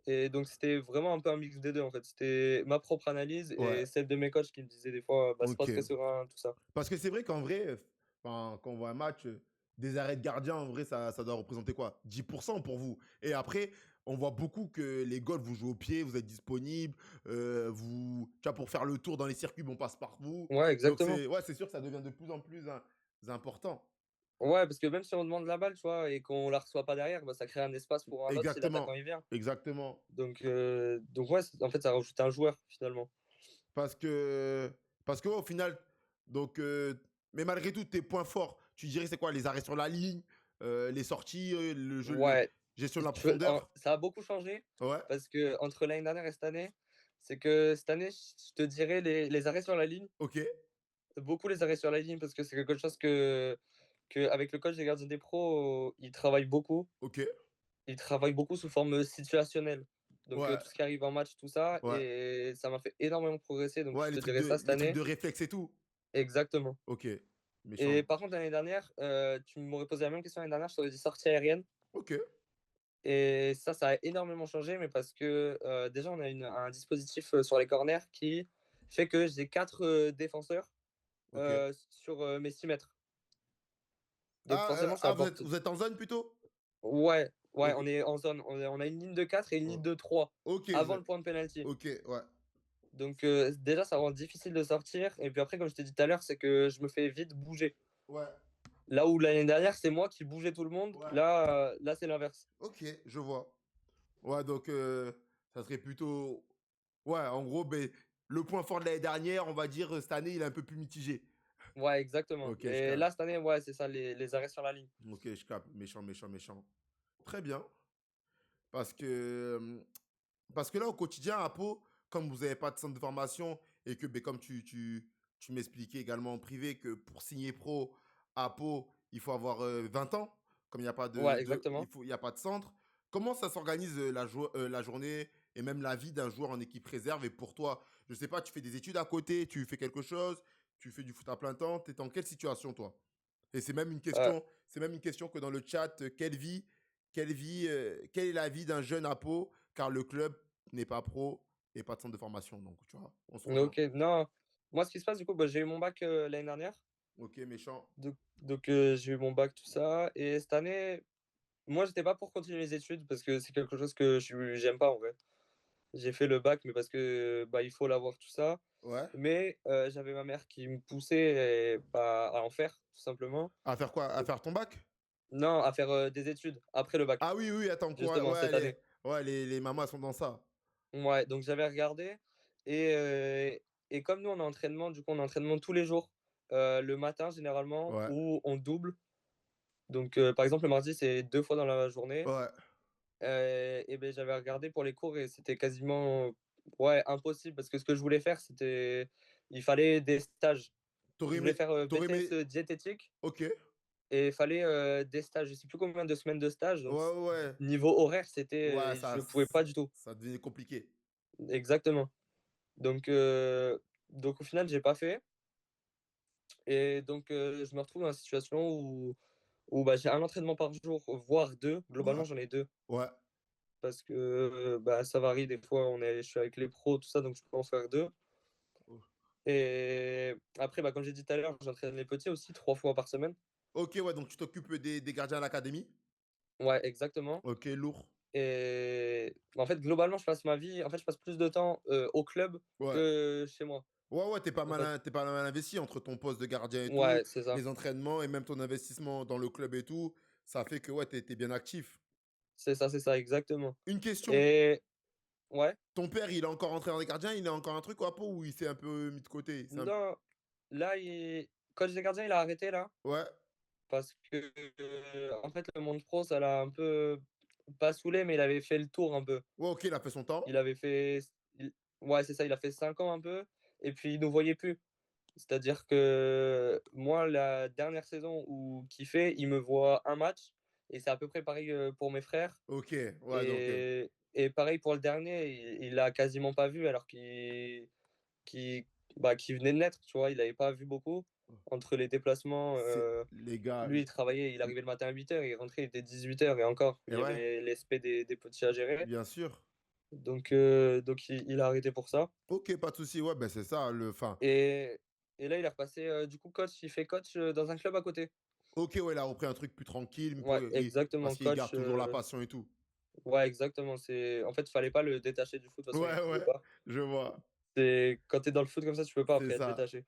Et donc, c'était vraiment un peu un mix des deux, en fait. C'était ma propre analyse Ouais, et celle de mes coachs qui me disaient des fois, bah, c'est pas ok. très serein, tout ça. Parce que c'est vrai qu'en vrai, enfin, quand on voit un match, des arrêts de gardien, en vrai, ça doit représenter quoi? 10% pour vous. Et après, on voit beaucoup que les goals, vous jouez au pied, vous êtes disponible, tu vois, pour faire le tour dans les circuits, on passe par vous. Ouais, Donc, exactement. ouais, c'est sûr que ça devient de plus en plus important. Ouais, parce que même si on demande la balle, tu vois, et qu'on la reçoit pas derrière, bah, ça crée un espace pour un autre si l'attaquant Exactement. il vient. Exactement. Donc ouais, en fait, ça rajoute un joueur, finalement. Parce que, parce que, ouais, au final, donc, mais malgré tout, tes points forts, tu dirais c'est quoi? Les arrêts sur la ligne, les sorties, le jeu, Ouais, gestion de la en profondeur. ça a beaucoup changé Ouais, parce que entre l'année dernière et cette année, c'est que cette année, je te dirais les arrêts sur la ligne, ok, beaucoup les arrêts sur la ligne parce que c'est quelque chose qu'avec le coach des gardiens des pros, il travaille beaucoup. ok, Il travaille beaucoup sous forme situationnelle. Donc ouais, tout ce qui arrive en match, tout ça ouais, et ça m'a fait énormément progresser, donc ouais, je te dirais ça cette les trucs année. de réflexe et tout. Exactement. Ok, Et méchant. par contre l'année dernière, tu m'aurais posé la même question l'année dernière, je t'aurais dit sortie aérienne. Ok, Et ça a énormément changé, mais parce que déjà, on a un dispositif sur les corners qui fait que j'ai 4 défenseurs ok. sur mes 6 mètres. Donc forcément, ça apporte. Vous êtes en zone plutôt? Ouais, ouais, Ok, on est en zone. On a une ligne de 4 et une ligne oh, de 3 ok, avant le point de penalty. ok, ouais, Donc déjà, ça rend difficile de sortir. Et puis après, comme je t'ai dit tout à l'heure, c'est que je me fais vite bouger. ouais, Là où l'année dernière, c'est moi qui bougeais tout le monde. ouais. Là c'est l'inverse. Ok, je vois. Ouais, donc ça serait plutôt. Ouais, en gros, ben, le point fort de l'année dernière, on va dire, cette année, il est un peu plus mitigé. Ouais, exactement. Ok, je Mais capte. là, cette année, ouais, c'est ça, les arrêts sur la ligne. Ok, je capte. Méchant, méchant, méchant. Très bien. Parce que, parce que là, au quotidien, à Pau, comme vous n'avez pas de centre de formation et que, ben, comme tu m'expliquais également en privé que pour signer pro à Pau, il faut avoir 20 ans, comme il n'y a pas Ouais, exactement. il y a pas de centre. Comment ça s'organise la journée et même la vie d'un joueur en équipe réserve? Et pour toi, je ne sais pas, tu fais des études à côté, tu fais quelque chose, tu fais du foot à plein temps, tu es dans quelle situation, toi? Et Heu, c'est même une question que dans le chat, quelle est la vie d'un jeune à Pau, car le club n'est pas pro et pas de centre de formation. Donc, tu vois, on se rejoint. OK, non, moi, ce qui se passe, du coup, bah, j'ai eu mon bac, l'année dernière. Ok, méchant. J'ai eu mon bac, tout ça et cette année, moi, j'étais pas pour continuer les études parce que c'est quelque chose que j'aime pas, en vrai. J'ai fait le bac, mais parce que, bah, il faut l'avoir, tout ça. Ouais. Mais j'avais ma mère qui me poussait et bah, à en faire, tout simplement. À faire quoi? À faire ton bac? Non, à faire des études après le bac, Ah oui, oui, attends quoi? justement, cette année. Ouais, les mamans elles sont dans ça. Ouais, donc j'avais regardé et heu et comme nous on a entraînement, du coup, on a entraînement tous les jours, le matin généralement Ouais, où on double. Donc par exemple, le mardi, c'est 2 fois dans la journée, ouais. et beh, j'avais regardé pour les cours et c'était quasiment, ouais, impossible parce que ce que je voulais faire, c'était il fallait des stages. Tu Je voulais aimé faire tu aimé BTS diététique OK. et il fallait des stages. Je sais plus combien de semaines de stage, Ouais, donc ouais, ouais. niveau horaire, Ouais, je pouvais pas du tout. ça devenait compliqué. Exactement. Donc donc au final, j'ai pas fait et donc je me retrouve dans une situation où bah, j'ai un entraînement par jour, voire 2. Ouais, Globalement, j'en ai 2 ouais. parce que, bah, ça varie des fois, je suis avec les pros, tout ça, donc je peux en faire 2 et après, bah, comme j'ai dit tout à l'heure, j'entraîne les petits aussi 3 fois par semaine. OK, ouais, donc tu t'occupes des gardiens à l'académie? Ouais, exactement. OK, lourd. Et bah, en fait, globalement, je passe plus de temps, au club Ouais. que chez moi, Ouais, ouais, en fait. tu pas mal investi entre ton poste de gardien et tout, Ouais, c'est ça. les entraînements et même ton investissement dans le club et tout. Ça fait que, ouais, tu es bien actif. C'est ça, exactement. Une question, Et ouais, ton père, il est encore entraîneur des gardiens? Il a encore un truc au Apo ou il s'est un peu mis de côté? C'est un non, là, il coach des gardiens, il a arrêté là, ouais? parce que, en fait, le monde pro, ça l'a un peu pas saoulé, mais il avait fait le tour un peu. Ouais, OK, il a fait son temps. Il avait fait il Ouais, c'est ça, il a fait 5 ans un peu et puis il nous voyait plus. C'est-à-dire que moi, la dernière saison où kiffé, il me voit un match et c'est à peu près pareil, pour mes frères OK, ouais, donc et pareil pour le dernier, il l'a quasiment pas vu alors qu'il qu'il venait de naître, tu vois? Il avait pas vu beaucoup entre les déplacements, c'est les gars, lui, il travaillait, il l arrivait le matin à 8 heures, il rentrait, il était 18 heures et encore, il et y ouais, avait l'aspect des petits à gérer. bien sûr. Donc il a arrêté pour ça OK, pas de souci. Ouais, ben, c'est ça le enfin, et là, il est repassé, du coup coach, il fait coach, dans un club à côté. OK, ouais, il a repris un truc plus tranquille Ouais, exactement, parce qu'il coach, garde toujours la passion et tout. ouais, exactement, c'est en fait, fallait pas le détacher du foot, de toute façon, il Ouais, pouvait ouais, pas. je vois, C'est quand tu es dans le foot comme ça, tu peux pas c'est après être ça. détaché.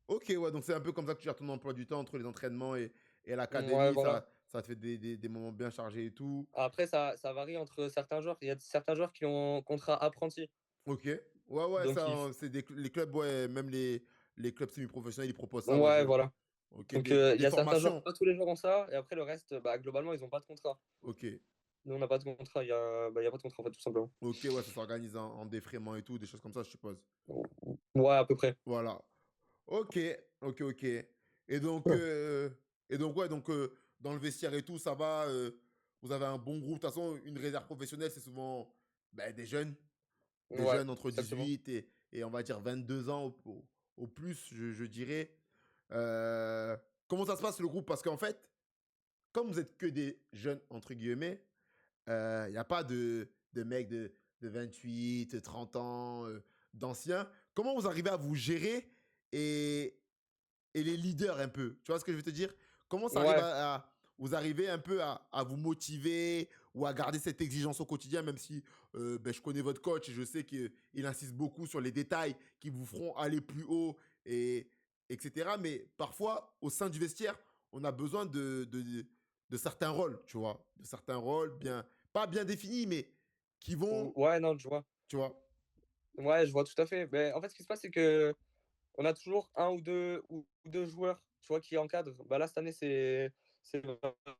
OK, ouais, donc c'est un peu comme ça que tu gères ton emploi du temps entre les entraînements et Ouais, l'académie, voilà. ça te fait des moments bien chargés et tout. Après ça varie entre certains joueurs. Il y a certains joueurs qui ont contrat apprenti, OK. Ouais, ouais, donc ça, il f c'est les clubs, ouais, même les clubs semi-professionnels, ils proposent ça, ouais, je ouais, voilà. OK, Donc il des y a certains joueurs, formations? pas tous les joueurs ont ça et après le reste, bah, globalement, ils ont pas de contrat. OK. Nous, on n'a pas de contrat, il y a pas de contrat, en fait, tout simplement. OK, ouais, ça s'organise en défraiement et tout, des choses comme ça, je suppose? Ouais, à peu près. Voilà. OK, OK, OK. Ouais. Et donc ouais, donc dans le vestiaire et tout, ça va, vous avez un bon groupe. De toute façon, une réserve professionnelle, c'est souvent, bah, des Ouais, jeunes entre exactement. 18 et on va dire 22 ans au plus, je dirais. Comment ça se passe le groupe? Parce qu'en fait, comme vous êtes que des «jeunes» entre guillemets, il y a pas de mecs de 28, 30 ans, d'anciens. Comment vous arrivez à vous gérer et les leaders un peu? Tu vois ce que je veux te dire? Comment ça arrive Ouais. vous arrivez un peu à vous motiver ou à garder cette exigence au quotidien, même si, beh, je connais votre coach et je sais qu'il insiste beaucoup sur les détails qui vous feront aller plus haut et et mais parfois, au sein du vestiaire, on a besoin de certains rôles, tu vois? De certains rôles bien pas bien définis, mais qui vont Ouais, non, je vois. tu vois? Ouais, je vois tout à fait. Mais en fait, ce qui se passe, c'est que on a toujours un ou 2 joueurs, tu vois, qui encadrent. Bah, là, cette année, c'est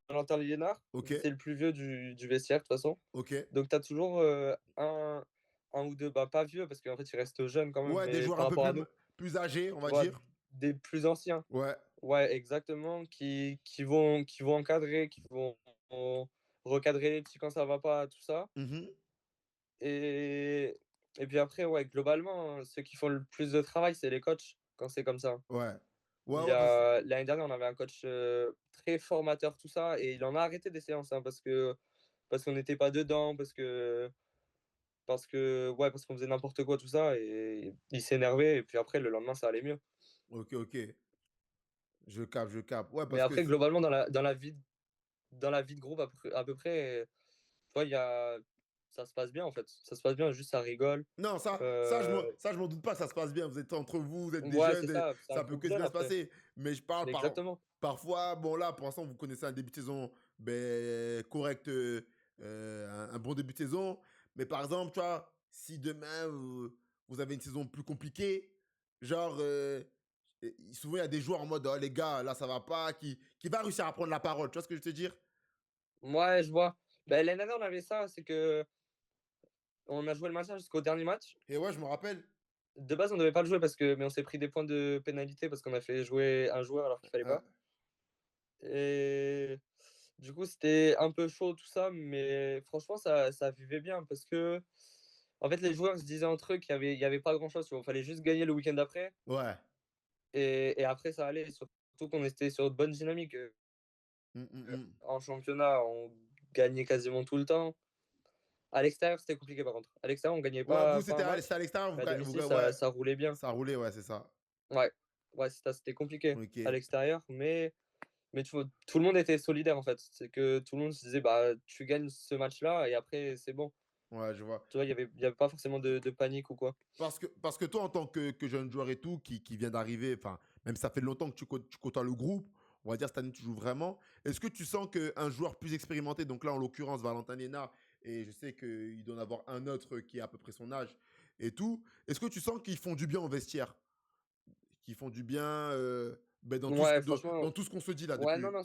Valentin Liénard. OK, C'est le plus vieux du vestiaire, de toute façon. OK. Donc tu as toujours, un ou 2, bah, pas vieux parce qu'en fait, ils restent jeunes quand même, Ouais, des mais joueurs par un peu rapport à nous, plus âgés, on tu va vois? dire. Des plus anciens. Ouais. Ouais, exactement, qui vont encadrer, qui vont recadrer les petits quand ça va pas, tout ça Mmh. et puis après, ouais, globalement, ceux qui font le plus de travail, c'est les coachs quand c'est comme ça. Ouais. Ouais, Il y ouais, parce a l'année dernière, on avait un coach, très formateur, tout ça et il en a arrêté des séances, hein, parce qu'on n'était pas dedans, parce qu'on faisait n'importe quoi, tout ça et il s'énervait et puis après le lendemain, ça allait mieux. OK, OK. Je capte, je capte. Ouais, Mais parce que après c globalement dans la vie de groupe à peu près, tu vois, il y a ça se passe bien, en fait. Ça se passe bien, juste ça rigole. Non, Euh, ça, je m'en doute pas que ça se passe bien. Vous êtes entre vous, vous êtes des ouais, c'est jeunes, ça, c'est un ça peut groupe que se jeune bien se après. passer. Mais je parle Exactement. parfois, bon là, pour l'instant, vous connaissez un début de saison ben, correct, un bon début de saison. Mais par exemple, tu vois, si demain, vous avez une saison plus compliquée, genre, souvent il y a des joueurs en mode, oh, les gars, là, ça va pas, qui va réussir à prendre la parole. Tu vois ce que je veux te dire? Ouais, je vois. Ben, l'année dernière, on avait ça, c'est que on a joué le match jusqu'au dernier match. Et ouais, je me rappelle. De base, on devait pas le jouer mais on s'est pris des points de pénalité parce qu'on a fait jouer un joueur alors qu'il fallait Euh, pas. Et du coup, c'était un peu chaud tout ça, mais franchement, ça vivait bien parce que, en fait, les joueurs se disaient entre eux il y avait pas grand-chose. Tu vois. Il fallait juste gagner le week-end d'après. ouais. Et après, ça allait. Surtout qu'on était sur de bonnes dynamiques. Mm, mm, mm. En championnat, on gagnait quasiment tout le temps. À l'extérieur, c'était compliqué par contre. À l'extérieur, on gagnait Ouais, vous, pas un match. c'était à l'extérieur, Mais à domicile, ouais, ça roulait bien. ça roulait, ouais, c'est ça. Ouais, ouais, c'était compliqué Ok, à l'extérieur. Mais tu vois, tout le monde était solidaire en fait. C'est que tout le monde se disait, bah, tu gagnes ce match-là et après, c'est bon. ouais, je vois. Tu vois, il y avait pas forcément de panique ou quoi. Parce que toi, en tant que jeune joueur et tout, qui vient d'arriver, enfin, même ça fait longtemps que tu côtoies le groupe, on va dire cette année, tu joues vraiment. Est-ce que tu sens qu'un joueur plus expérimenté, donc là, en l'occurrence, Valentin Lénard, et je sais qu'il doit en avoir un autre qui est à peu près son âge et tout, est-ce que tu sens qu'ils font du bien au vestiaire? Qu'ils font du bien ben, Ouais, franchement, dans tout ce qu'on se dit là ouais, non, depuis.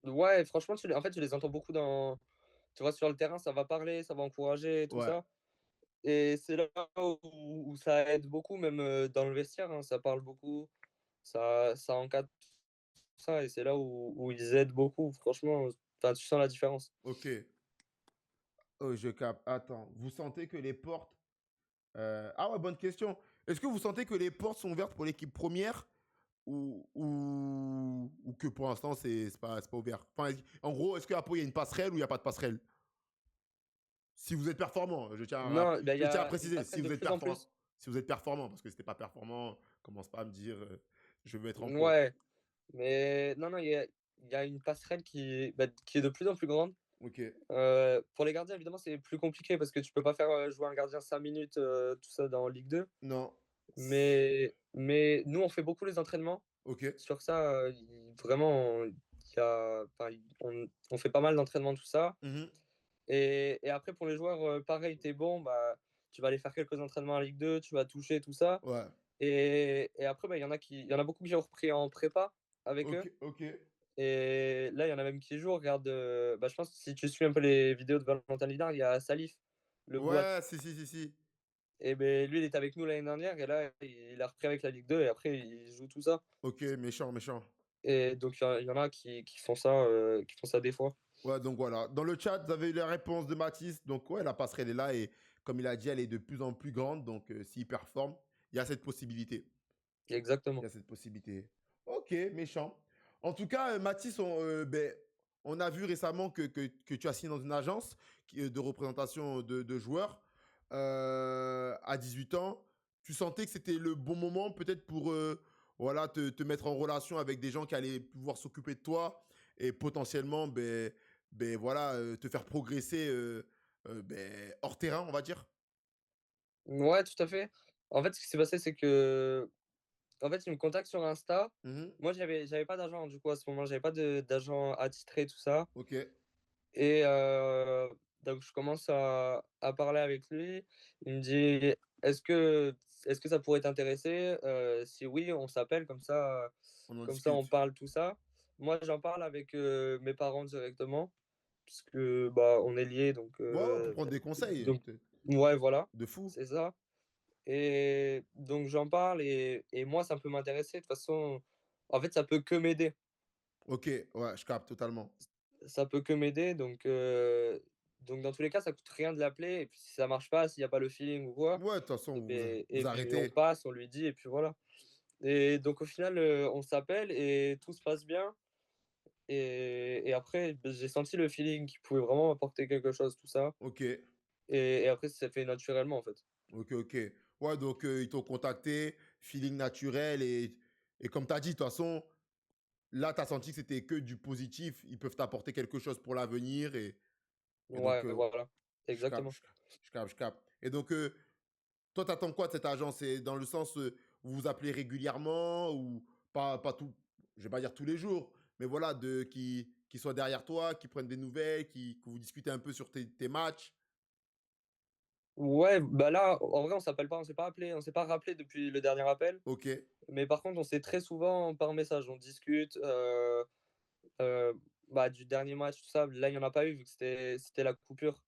non. Ouais, franchement, en fait, tu les entends beaucoup tu vois, sur le terrain, ça va parler, ça va encourager, tout Ouais, ça. Et c'est là où ça aide beaucoup, même dans le vestiaire, hein, ça parle beaucoup, ça encadre tout ça, et c'est là où ils aident beaucoup, franchement, enfin, tu sens la différence. ok. Oh, je capte. Attends, vous sentez que les portes. Ah ouais, bonne question. Est-ce que vous sentez que les portes sont ouvertes pour l'équipe première ou que pour l'instant, c'est pas ouvert? Enfin, en gros, est-ce qu'après, il y a une passerelle ou il n'y a pas de passerelle? Si vous êtes performant, Non, bah, il y je tiens à a une préciser, passerelle de plus en plus. si vous êtes performant, parce que si t'es pas performant, commence pas à me dire je veux être en pro. Ouais, mais non, non, il y a une passerelle qui est de plus en plus grande. Ok, Pour les gardiens, évidemment, c'est plus compliqué parce que tu peux pas faire jouer un gardien 5 minutes, tout ça dans Ligue 2. non, Mais nous, on fait beaucoup les entraînements. ok, Sur ça, vraiment, on fait pas mal d'entraînements, tout ça. mhm, Et après, pour les joueurs, pareil, tu es bon, bah, tu vas aller faire quelques entraînements en Ligue 2, tu vas toucher, tout ça. ouais, Et après, bah, il y en a beaucoup qui ont repris en prépa avec ok, eux. ok, Et là, il y en a même qui jouent. Regarde, bah, je pense que si tu suis un peu les vidéos de Valentin Lidard, il y a Salif, le boîte. ouais, si, si, si, si, Et ben lui, il était avec nous l'année dernière. Et là, il a repris avec la Ligue 2. Et après, il joue tout ça. ok, méchant, méchant. Et donc, il y en a qui font ça des fois. Ouais, donc voilà. Dans le chat, vous avez eu la réponse de Mathis. Donc, ouais, la passerelle est là et comme il a dit, elle est de plus en plus grande. Donc, s'il performe, il y a cette possibilité. Il y Exactement. a cette possibilité. Ok, méchant. En tout cas, Mathis, ben, on a vu récemment que tu as signé dans une agence de représentation de joueurs à 18 ans. Tu sentais que c'était le bon moment peut-être pour voilà, te mettre en relation avec des gens qui allaient pouvoir s'occuper de toi et potentiellement voilà, te faire progresser ben, hors terrain, on va dire. Ouais, tout à fait. En fait, ce qui s'est passé, c'est que, en fait, il me contacte sur Insta. Mhm. Moi, j'avais pas d'agent, du coup, à ce moment, j'avais pas d'agent attitré, tout ça. Ok, Et donc, je commence à parler avec lui. Il me dit, est-ce que, est-ce que ça pourrait t'intéresser? Si oui, on s'appelle, on en comme ça, on discute. parle tout ça. Moi, j'en parle avec mes parents directement, puisque bah, on est liés, Ouais, ouais, pour prendre des conseils donc ouais, voilà, de fou. c'est ça. Et donc, j'en parle et moi, ça peut m'intéresser. De toute façon, en fait, ça peut que m'aider. Ok, ouais, je capte totalement. Ça peut que m'aider, donc dans tous les cas, ça coûte rien de l'appeler et puis si ça marche pas, s'il y a pas le feeling ou quoi Ouais, de toute façon, et vous puis on arrêtez. passe, on lui dit et puis voilà. Et donc au final, on s'appelle et tout se passe bien et après, beh, j'ai senti le feeling qui pouvait vraiment m'apporter quelque chose, tout ça Ok, et après ça s'est fait naturellement, en fait. ok, ok. Ouais, donc ils t'ont contacté, feeling naturel et comme tu as dit, de toute façon, là, tu as senti que c'était que du positif. Ils peuvent t'apporter quelque chose pour l'avenir et donc, Ouais, voilà. Je capte, exactement. je capte, je capte. Et donc, toi, t'attends quoi de cet agent? C'est dans le sens, vous vous appelez régulièrement ou pas tout, je vais pas dire tous les jours, mais voilà, qui soit derrière toi, qui prennent des nouvelles, que vous discutez un peu sur tes matchs? Ouais, bah là, en vrai, on s'est pas appelé, on s'est pas rappelé depuis le dernier appel, OK. mais par contre, on s'est très souvent par message, on discute, heu, bah, du dernier match, tout ça. Là, il y en a pas eu vu que c'était la coupure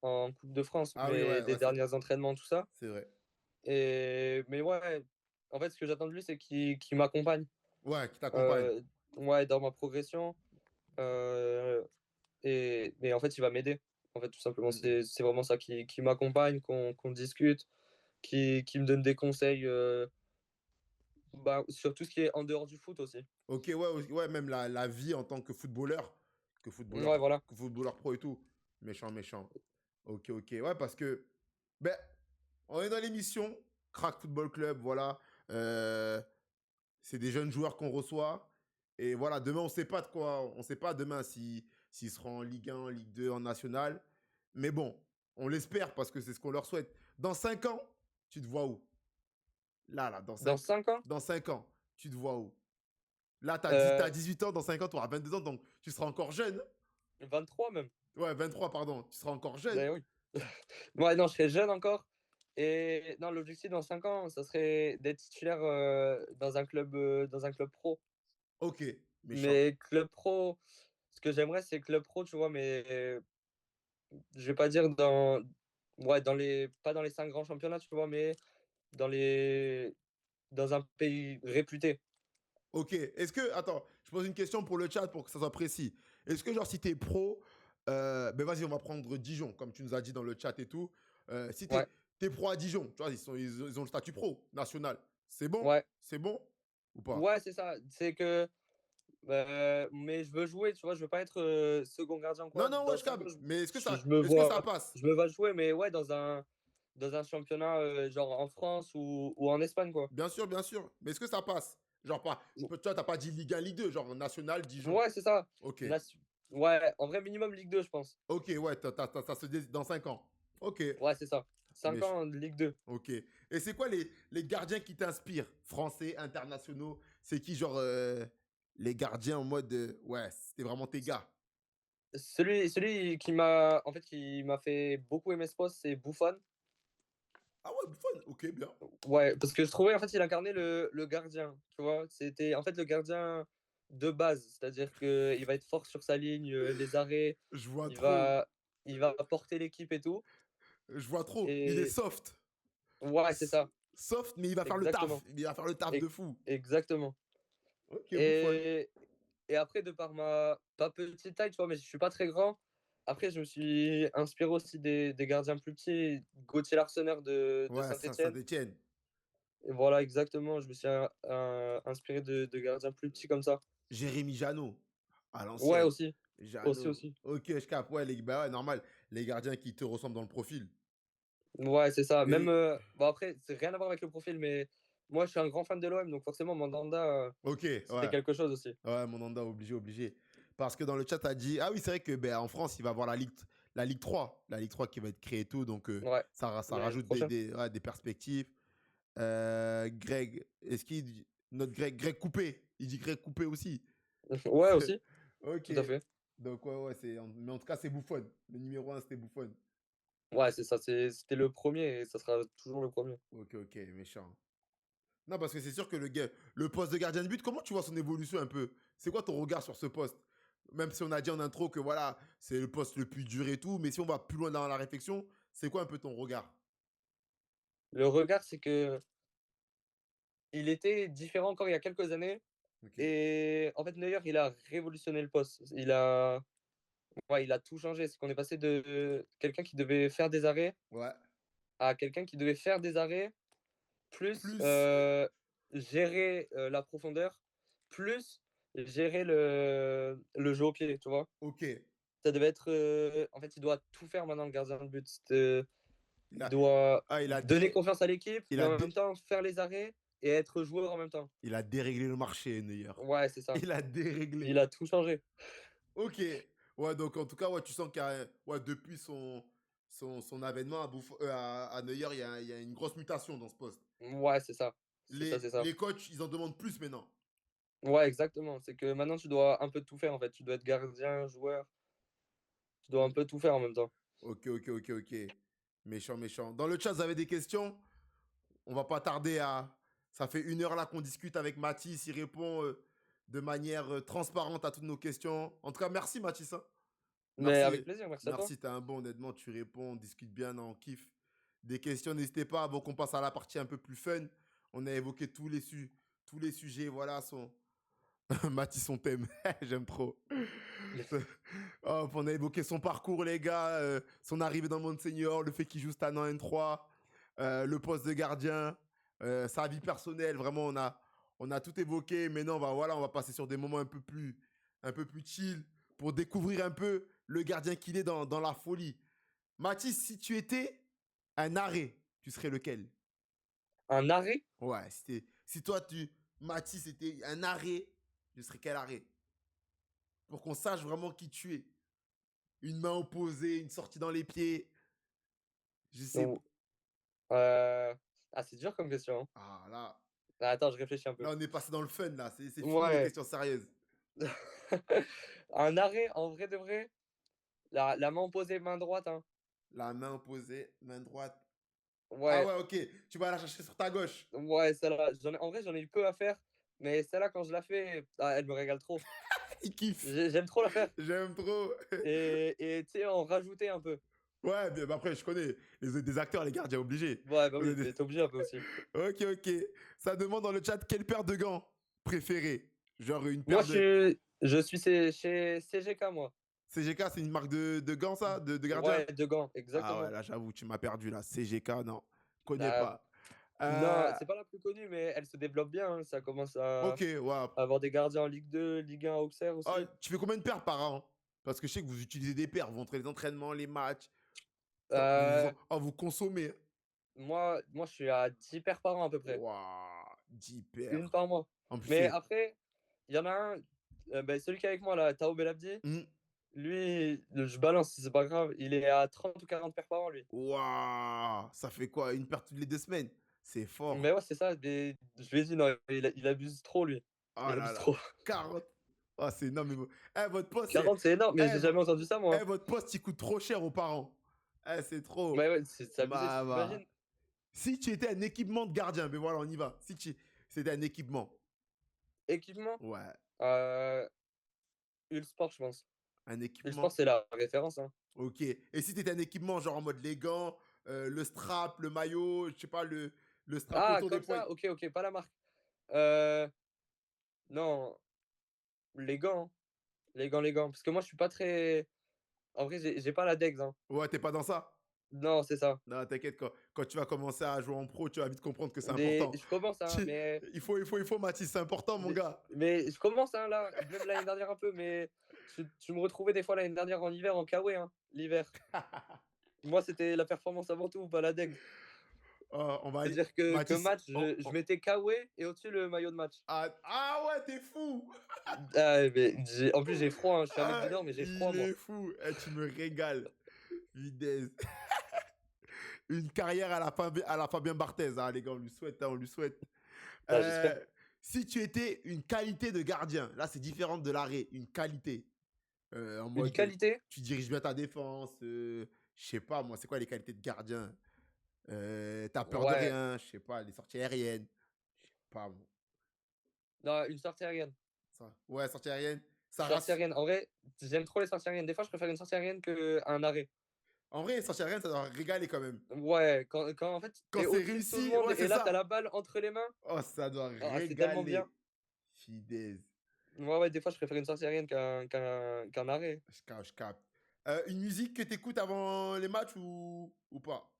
en coupe de France, Ah oui, mais ouais, des ouais, derniers entraînements, tout ça. c'est vrai. Mais ouais, en fait, ce que j'attends de lui, c'est qu'il m'accompagne, Ouais, qui t'accompagne. heu, ouais, dans ma progression, heu et en fait, il va m'aider. En fait, tout simplement, Mmh mh. c'est vraiment ça, qui m'accompagne, qu'on discute, qui me donne des conseils, bah, sur tout ce qui est en dehors du foot aussi. OK, ouais, ouais, même la vie en tant que footballeur, que footballeur Ouais, voilà. que footballeur pro et tout. Méchant, méchant. OK, OK. Ouais, parce que, ben, on est dans l'émission Crack Football Club, voilà. Heu, c'est des jeunes joueurs qu'on reçoit et voilà, demain, on sait pas demain s'ils seront en Ligue 1, en Ligue 2, en national. Mais bon, on l'espère parce que c'est ce qu'on leur souhaite. Dans 5 ans, tu te vois où? Là, Dans 5 ans, dans 5 ans, tu te vois où? Là, t'as heu, 18 ans, dans 5 ans, tu auras 22 ans, donc tu seras encore jeune. 23 même. Ouais, 23, pardon, tu seras encore jeune. Beh, oui. Ouais, non, je serai jeune encore et non, l'objectif dans 5 ans, ça serait d'être titulaire, dans un club pro. OK, méchant. Mais club pro, ce que j'aimerais, c'est club pro, tu vois? Mais je vais pas dire dans ouais, dans les pas dans les 5 grands championnats, tu vois? Mais dans les dans un pays réputé. OK. Est-ce que attends, je pose une question pour le chat pour que ça soit précis. Est-ce que genre si tu es pro, ben vas-y, on va prendre Dijon, comme tu nous as dit dans le chat et tout. Si Ouais, tu es pro à Dijon, tu vois, ils ont le statut pro national. C'est bon? ouais, C'est bon ou pas? ouais, c'est ça. C'est que, mais je veux jouer, tu vois? Je veux pas être, second gardien ou Non, quoi. non, ouais, Dans je 5 ans, capte. Mais je me est-ce que vois ça passe? je me vois jouer, mais ouais, dans un championnat, genre en France ou en Espagne, quoi. Bien sûr. Mais est-ce que ça passe? Genre pas, tu vois, t'as pas dit Ligue 1, Ligue 2, genre national, Dijon. Ouais, c'est ça. OK. Nation Ouais, en vrai minimum Ligue 2, je pense. OK, ouais, ça se dit dans 5 ans. OK. Ouais, c'est ça. 5 Mais ans, Ligue 2. OK. Et c'est quoi les gardiens qui t'inspirent? Français, internationaux? C'est qui, genre, les gardiens en mode, ouais, c'était vraiment tes gars? Celui qui m'a fait beaucoup aimer ce poste, c'est Buffon. Ah ouais, Buffon, OK, bien. Ouais, parce que je trouvais, en fait, il incarnait le gardien, tu vois? C'était, en fait, le gardien de base, c'est-à-dire qu'il va être fort sur sa ligne, les arrêts, Je vois il trop, va il va porter l'équipe et tout je vois trop. Il est et soft. ouais, c'est S ça, soft, mais il va faire le taf. exactement, Il va faire le taf e de fou. exactement OK, Buffon. et après de par ma pas petite taille, tu vois? Mais je suis pas très grand. Après je me suis inspiré aussi des gardiens plus petits, Gauthier Larsonneur de Ouais, Saint-Étienne. Saint-Étienne. Et voilà, exactement, je me suis inspiré de gardiens plus petits comme ça. Jérémy Janot, à Ouais, l'ancienne. aussi. Aussi, Janot. aussi. OK, je capte. Ouais, bah, ouais, normal. Les gardiens qui te ressemblent dans le profil. Ouais, c'est ça. Même, Et bon après, c'est rien à voir avec le profil, mais moi, je suis un grand fan de l'OM, donc forcément, Mandanda, OK, c'était ouais. quelque chose aussi. Ouais, mon anda, obligé, obligé. Parce que dans le chat, tu as dit, ah oui, c'est vrai que ben, en France, il va y avoir la Ligue 3. La Ligue 3 qui va être créée et tout. Donc, Ouais, ça l'année rajoute prochaine. ouais, des perspectives. Greg, est-ce qu'il dit, notre Greg Coupé, il dit Greg Coupé aussi. Ouais, aussi, Ok. tout à fait. Donc, ouais, ouais, mais en tout cas, c'est Buffon. Le numéro un c'était Buffon. Ouais, c'est ça, c'était le premier et ça sera toujours le premier. Ok, ok, méchant. Non, parce que c'est sûr que le poste de gardien de but, comment tu vois son évolution un peu? C'est quoi ton regard sur ce poste? Même si on a dit en intro que voilà, c'est le poste le plus dur et tout, mais si on va plus loin dans la réflexion, c'est quoi un peu ton regard? Le regard, c'est que il était différent encore il y a quelques années Ok. et en fait, Neuer, il a révolutionné le poste. Ouais, il a tout changé. C'est qu'on est passé de quelqu'un qui devait faire des arrêts Ouais. à quelqu'un qui devait faire des arrêts, plus Plus. gérer la profondeur, plus gérer le jeu au pied, tu vois. Ok. Ça devait être. En fait, il doit tout faire maintenant, le gardien de but. Il Il a, doit ah, donner confiance à l'équipe, il mais a, en même temps faire les arrêts et être joueur en même temps. il a déréglé le marché, Neuer. Ouais, c'est ça. Il a Il déréglé. a tout changé. Ok. Ouais, donc en tout cas, ouais, tu sens qu'il y a, ouais, depuis son avènement à Neuer, il y a une grosse mutation dans ce poste. Ouais, c'est ça. C'est ça, c'est ça. Les coachs, ils en demandent plus maintenant. Ouais, exactement. C'est que maintenant, tu dois un peu tout faire, en fait. Tu dois être gardien, joueur. Tu dois un Mm. peu tout faire en même temps. Ok. Méchant, méchant. Dans le chat, vous avez des questions? On va pas tarder à. Ça fait 1 heure là qu'on discute avec Mathis. Il répond de manière transparente à toutes nos questions. En tout cas, merci Mathis, hein. Mais avec Merci. plaisir, merci à toi. Merci, t'es un bon, honnêtement. Tu réponds, on discute bien, on kiffe. Des questions, n'hésitez pas avant qu'on passe à la partie un peu plus fun. On a évoqué tous les sujets. Voilà, Mathis, son thème. J'aime trop. Hop, on a évoqué son parcours, les gars, son arrivée dans le monde senior, le fait qu'il joue Stan en N3, le poste de gardien, sa vie personnelle. Vraiment, on a tout évoqué. Mais non, bah, voilà, on va passer sur des moments un peu plus chill pour découvrir un peu le gardien qu'il est dans la folie. Mathis, si tu étais un arrêt, tu serais lequel? Un arrêt? Ouais, si toi, Mathis, c'était un arrêt, tu serais quel arrêt? Pour qu'on sache vraiment qui tu es. Une main opposée, une sortie dans les pieds. Je sais pas. Ou- Ah, c'est dur comme question, hein. Ah là, Ah, attends, je réfléchis un peu. là on est passé dans le fun là. C'est fini les Ouais. questions sérieuses. Un arrêt, en vrai de vrai, la main opposée, main droite, hein. La main opposée, main droite. Ah Ouais, ouais, ok. Tu vas la chercher sur ta gauche. ouais, celle-là. En vrai, j'en ai eu peu à faire, mais celle-là, quand je la fais, elle me régale trop. Il kiffe. J'aime trop la faire. J'aime trop. Et tu sais, en rajouter un peu. Ouais, bien, bah après, je connais des acteurs, les gardiens obligés. Ouais, bah On est oui, des- t'es obligé un peu aussi. Ok. Ça demande dans le chat quelle paire de gants préférée. Genre une Moi, paire de. je suis chez CGK, moi. CGK, c'est une marque de gants, ça, de gardien. Ouais, de gants, Ah ouais, exactement. là, j'avoue, tu m'as perdu là. CGK, non. Connais Ah, pas. non, Euh, c'est pas la plus connue, mais elle se développe bien, hein. Ça commence ok, ouais. à avoir des gardiens en Ligue 2, Ligue 1, Auxerre Ah, aussi. tu fais combien de paires par an? Parce que je sais que vous utilisez des paires, vous montrez les entraînements, les matchs. Euh, Vous consommez. moi, je suis à 10 paires par an à peu près. Waouh, 10 Une paires. par mois. En plus, Mais c'est. après, il y en a un, ben, celui qui est avec moi, là, Tao Belabdi, Hmm. lui, je balance, c'est pas grave. Il est à 30 ou 40 paires par an, lui. Waouh, ça fait quoi? Une paire toutes les 2 semaines? C'est Mais fort. ouais, c'est ça. Je lui ai dit, non, il abuse trop, lui. Oh Il là abuse là. trop. 40. Ah, c'est énorme. Votre poste, c'est. 40, c'est énorme, mais Eh, j'ai vo- jamais entendu ça, moi. votre poste, il coûte trop cher aux parents. C'est trop. Ouais, ouais, c'est abusé, tu Bah. t'imagines? Si tu étais un équipement de gardien, ben voilà, on y va. Si tu c'était un équipement. Équipement, Ouais, euh, Ulsport, je pense. un Ulsport, équipement. c'est la référence, hein. Ok. Et si t'étais un équipement, genre en mode les gants, le strap, le maillot, je sais pas, le strap Ah, autour des comme poignets. ça? Ok, pas la marque. Euh, non, les gants, hein. Les gants. Parce que moi, je suis pas très. En vrai, j'ai pas la dex, hein. Ouais, t'es pas dans ça? Non, c'est ça. Non, t'inquiète, quand tu vas commencer à jouer en pro, tu vas vite comprendre que c'est Mais important. je commence, hein, mais. Il faut, Mathis, c'est important, mon gars. Mais je commence, hein, là, même l'année dernière un peu, mais tu me retrouvais des fois l'année dernière en hiver, en Kawaii, hein, l'hiver. Moi, c'était la performance avant tout, pas la dex. On va aller. C'est-à-dire que Mathis, match, je mettais Kawaii et au-dessus le maillot de match. ouais, t'es fou! Ah, mais en plus, j'ai froid, hein. Je suis un mec Ah, du Nord, mais j'ai froid, il moi. est fou. Tu me régales. Videz. Une carrière à la Fabien Barthez, hein, les gars, on lui souhaite. Ah, j'espère. Euh, si tu étais une qualité de gardien, là c'est différent de l'arrêt, une qualité. En Une mode, qualité? tu diriges bien ta défense, je sais pas, moi, c'est quoi les qualités de gardien? T'as peur de Ouais. rien, je sais pas, les sorties aériennes, je sais pas, moi. Non, une sortie aérienne. Ça. Ouais, sortie aérienne, ça Sortie rassure. aérienne. En vrai, j'aime trop les sorties aériennes. Des fois, je préfère une sortie aérienne qu'un arrêt. En vrai, sortie aérienne, ça doit régaler quand même. Ouais, quand en fait, Quand t'es c'est au-dessus de tout le réussi, monde ouais, et c'est là, t'as ça. la balle entre les mains. Oh, ça doit Ah, c'est tellement bien. régaler. Fidèle. Ouais, des fois, je préfère une sortie aérienne qu'un arrêt. Je capte. Une musique que t'écoutes avant les matchs ou pas?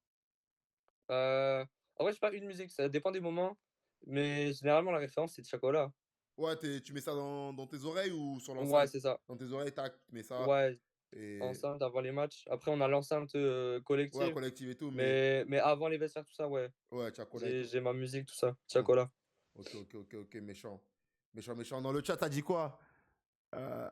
Euh, En vrai, je pas une musique, ça dépend des moments. Mais généralement, la référence, c'est de Chacola. Ouais, tu mets ça dans tes oreilles ou sur Ouais, l'enceinte? c'est ça. Dans tes oreilles, tac, tu mets ça. Ouais, Et enceinte avant les matchs. Après, on a l'enceinte ouais, collective. collective et tout, Mais avant les vestiaires, tout ça, ouais. ouais, Chacola et tout. J'ai ma musique, tout ça. Hmm. Chacola. Ok, méchant. Méchant. Dans le chat, t'as dit quoi? Euh,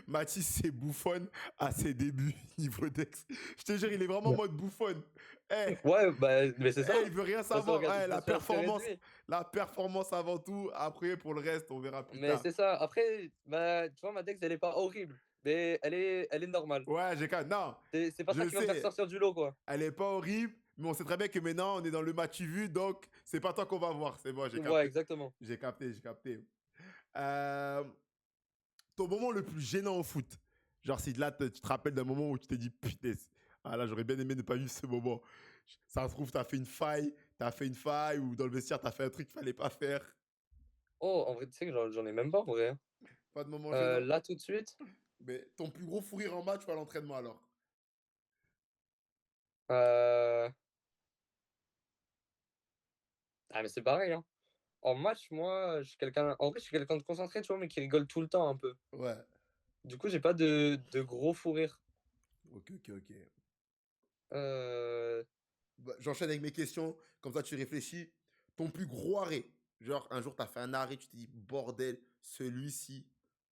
Mathis, c'est bouffonne à ses débuts, niveau Dex. Je te jure, il est vraiment en mode bouffonne. Eh, Ouais, bah, mais c'est ça. il veut rien De toute façon, savoir. regarde, Eh, je me suis un peu réduit. la performance avant tout. Après, pour le reste, on verra plus Mais tard. c'est ça. Après, bah, tu vois, ma Dex, elle est pas horrible. Mais elle est normale. Ouais, j'ai quand non, C'est pas ça je qui va me faire sais, sortir du lot, quoi. elle est pas horrible, mais on sait très bien que maintenant, on est dans le match vu, donc c'est pas toi qu'on va voir. C'est bon, j'ai Ouais, capté. exactement. J'ai capté, j'ai capté. Euh, ton moment le plus gênant au foot. Genre, si là, tu te rappelles d'un moment où tu t'es dit, putain, ah là, j'aurais bien aimé ne pas vivre ce moment. Ça se trouve, t'as fait une faille, ou dans le vestiaire, t'as fait un truc qu'il fallait pas faire. Oh, en vrai, tu sais que j'en ai même pas, en vrai. Pas de moment gênant. Là, tout de suite. Mais ton plus gros fou rire en match ou à l'entraînement alors? Euh... Ah, mais c'est pareil, hein. En match, moi, je suis quelqu'un. En vrai, je suis quelqu'un de concentré, tu vois, mais qui rigole tout le temps un peu. Ouais. Du coup, j'ai pas de gros fou rire. Ok, ok, ok. Euh... Bah, j'enchaîne avec mes questions, comme ça tu réfléchis. Ton plus gros arrêt. Genre, un jour, t'as fait un arrêt, tu t'es dit, bordel, celui-ci,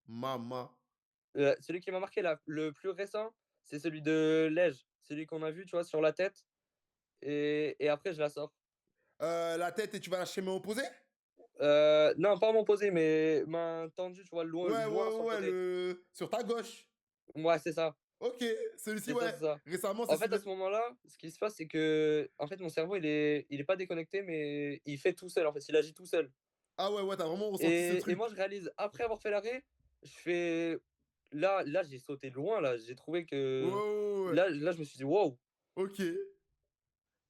mama. Celui qui m'a marqué là, le plus récent, c'est celui de Lège. Celui qu'on a vu, tu vois, sur la tête. Et après, je la sors. La tête et tu vas lâcher main opposée? Non, pas mon posé, mais main tendue, tu vois, Ouais, loin ouais, sur le ouais, côté. sur ta gauche. Ouais, c'est ça. Ok, celui-ci, C'est ça, ouais. c'est ça. Récemment, c'est En fait, à celui. ce moment-là, ce qui se passe, c'est que en fait, mon cerveau, il est pas déconnecté, mais il fait tout seul. En fait, il agit tout seul. Ah ouais, ouais, t'as vraiment ressenti ce Et moi, truc. je réalise, après avoir fait l'arrêt, je fais. Là j'ai sauté loin, là. J'ai trouvé Ouais, que. ouais, ouais, ouais. Là, je me suis dit, wow. Ok.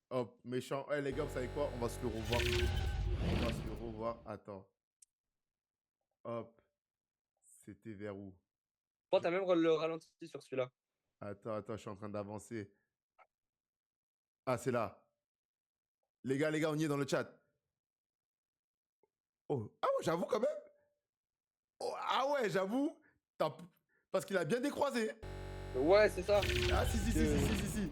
Hop, méchant. Eh les gars, vous savez quoi? On va se le revoir. On va se le revoir. Attends. Hop. C'était vers où? Je crois que t'as même le ralenti sur celui-là. Attends, attends, je suis en train d'avancer. Ah, c'est là. Les gars, on y est dans le chat. Oh, ah ouais, j'avoue quand même. Oh, ah ouais, j'avoue. Parce qu'il a bien décroisé. Ouais, c'est ça. Ah si, si, si, si, Que- si, si, si.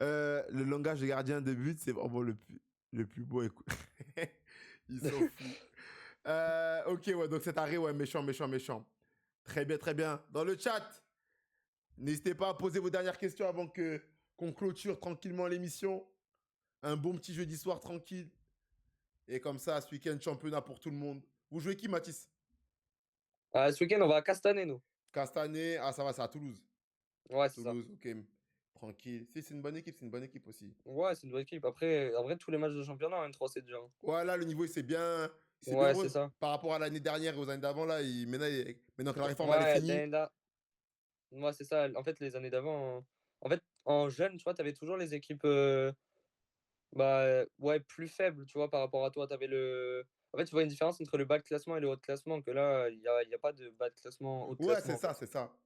Le langage de gardien de but, c'est vraiment le plus beau. Écoute. Ils sont fous. Ok, ouais, donc cet arrêt, ouais, méchant, méchant, méchant. Très bien, très bien. Dans le chat, n'hésitez pas à poser vos dernières questions avant que qu'on clôture tranquillement l'émission. Un bon petit jeudi soir tranquille. Et comme ça, ce week-end, championnat pour tout le monde. Vous jouez qui, Mathis? Ce week-end, on va à Castanet, nous. Castanet, ah ça va, c'est à Toulouse. Ouais, c'est ça. Toulouse, ok. Tranquille. Si, c'est une bonne équipe aussi. Ouais, c'est une bonne équipe. Après, en vrai, tous les matchs de championnat, hein, 3 c'est déjà, hein. Ouais, là, le niveau, c'est bien Ouais, c'est ça. par rapport à l'année dernière et aux années d'avant. Là, maintenant que la réforme, elle est Ouais, finie. ouais, c'est ça. En fait, les années d'avant, en fait, en jeune, tu vois, t'avais toujours les équipes, bah, ouais, plus faibles, tu vois, par rapport à toi. En fait, tu vois une différence entre le bas de classement et le haut de classement, que là, il y a pas de bas de classement, haut de Ouais, classement, c'est en ça, fait. c'est ça.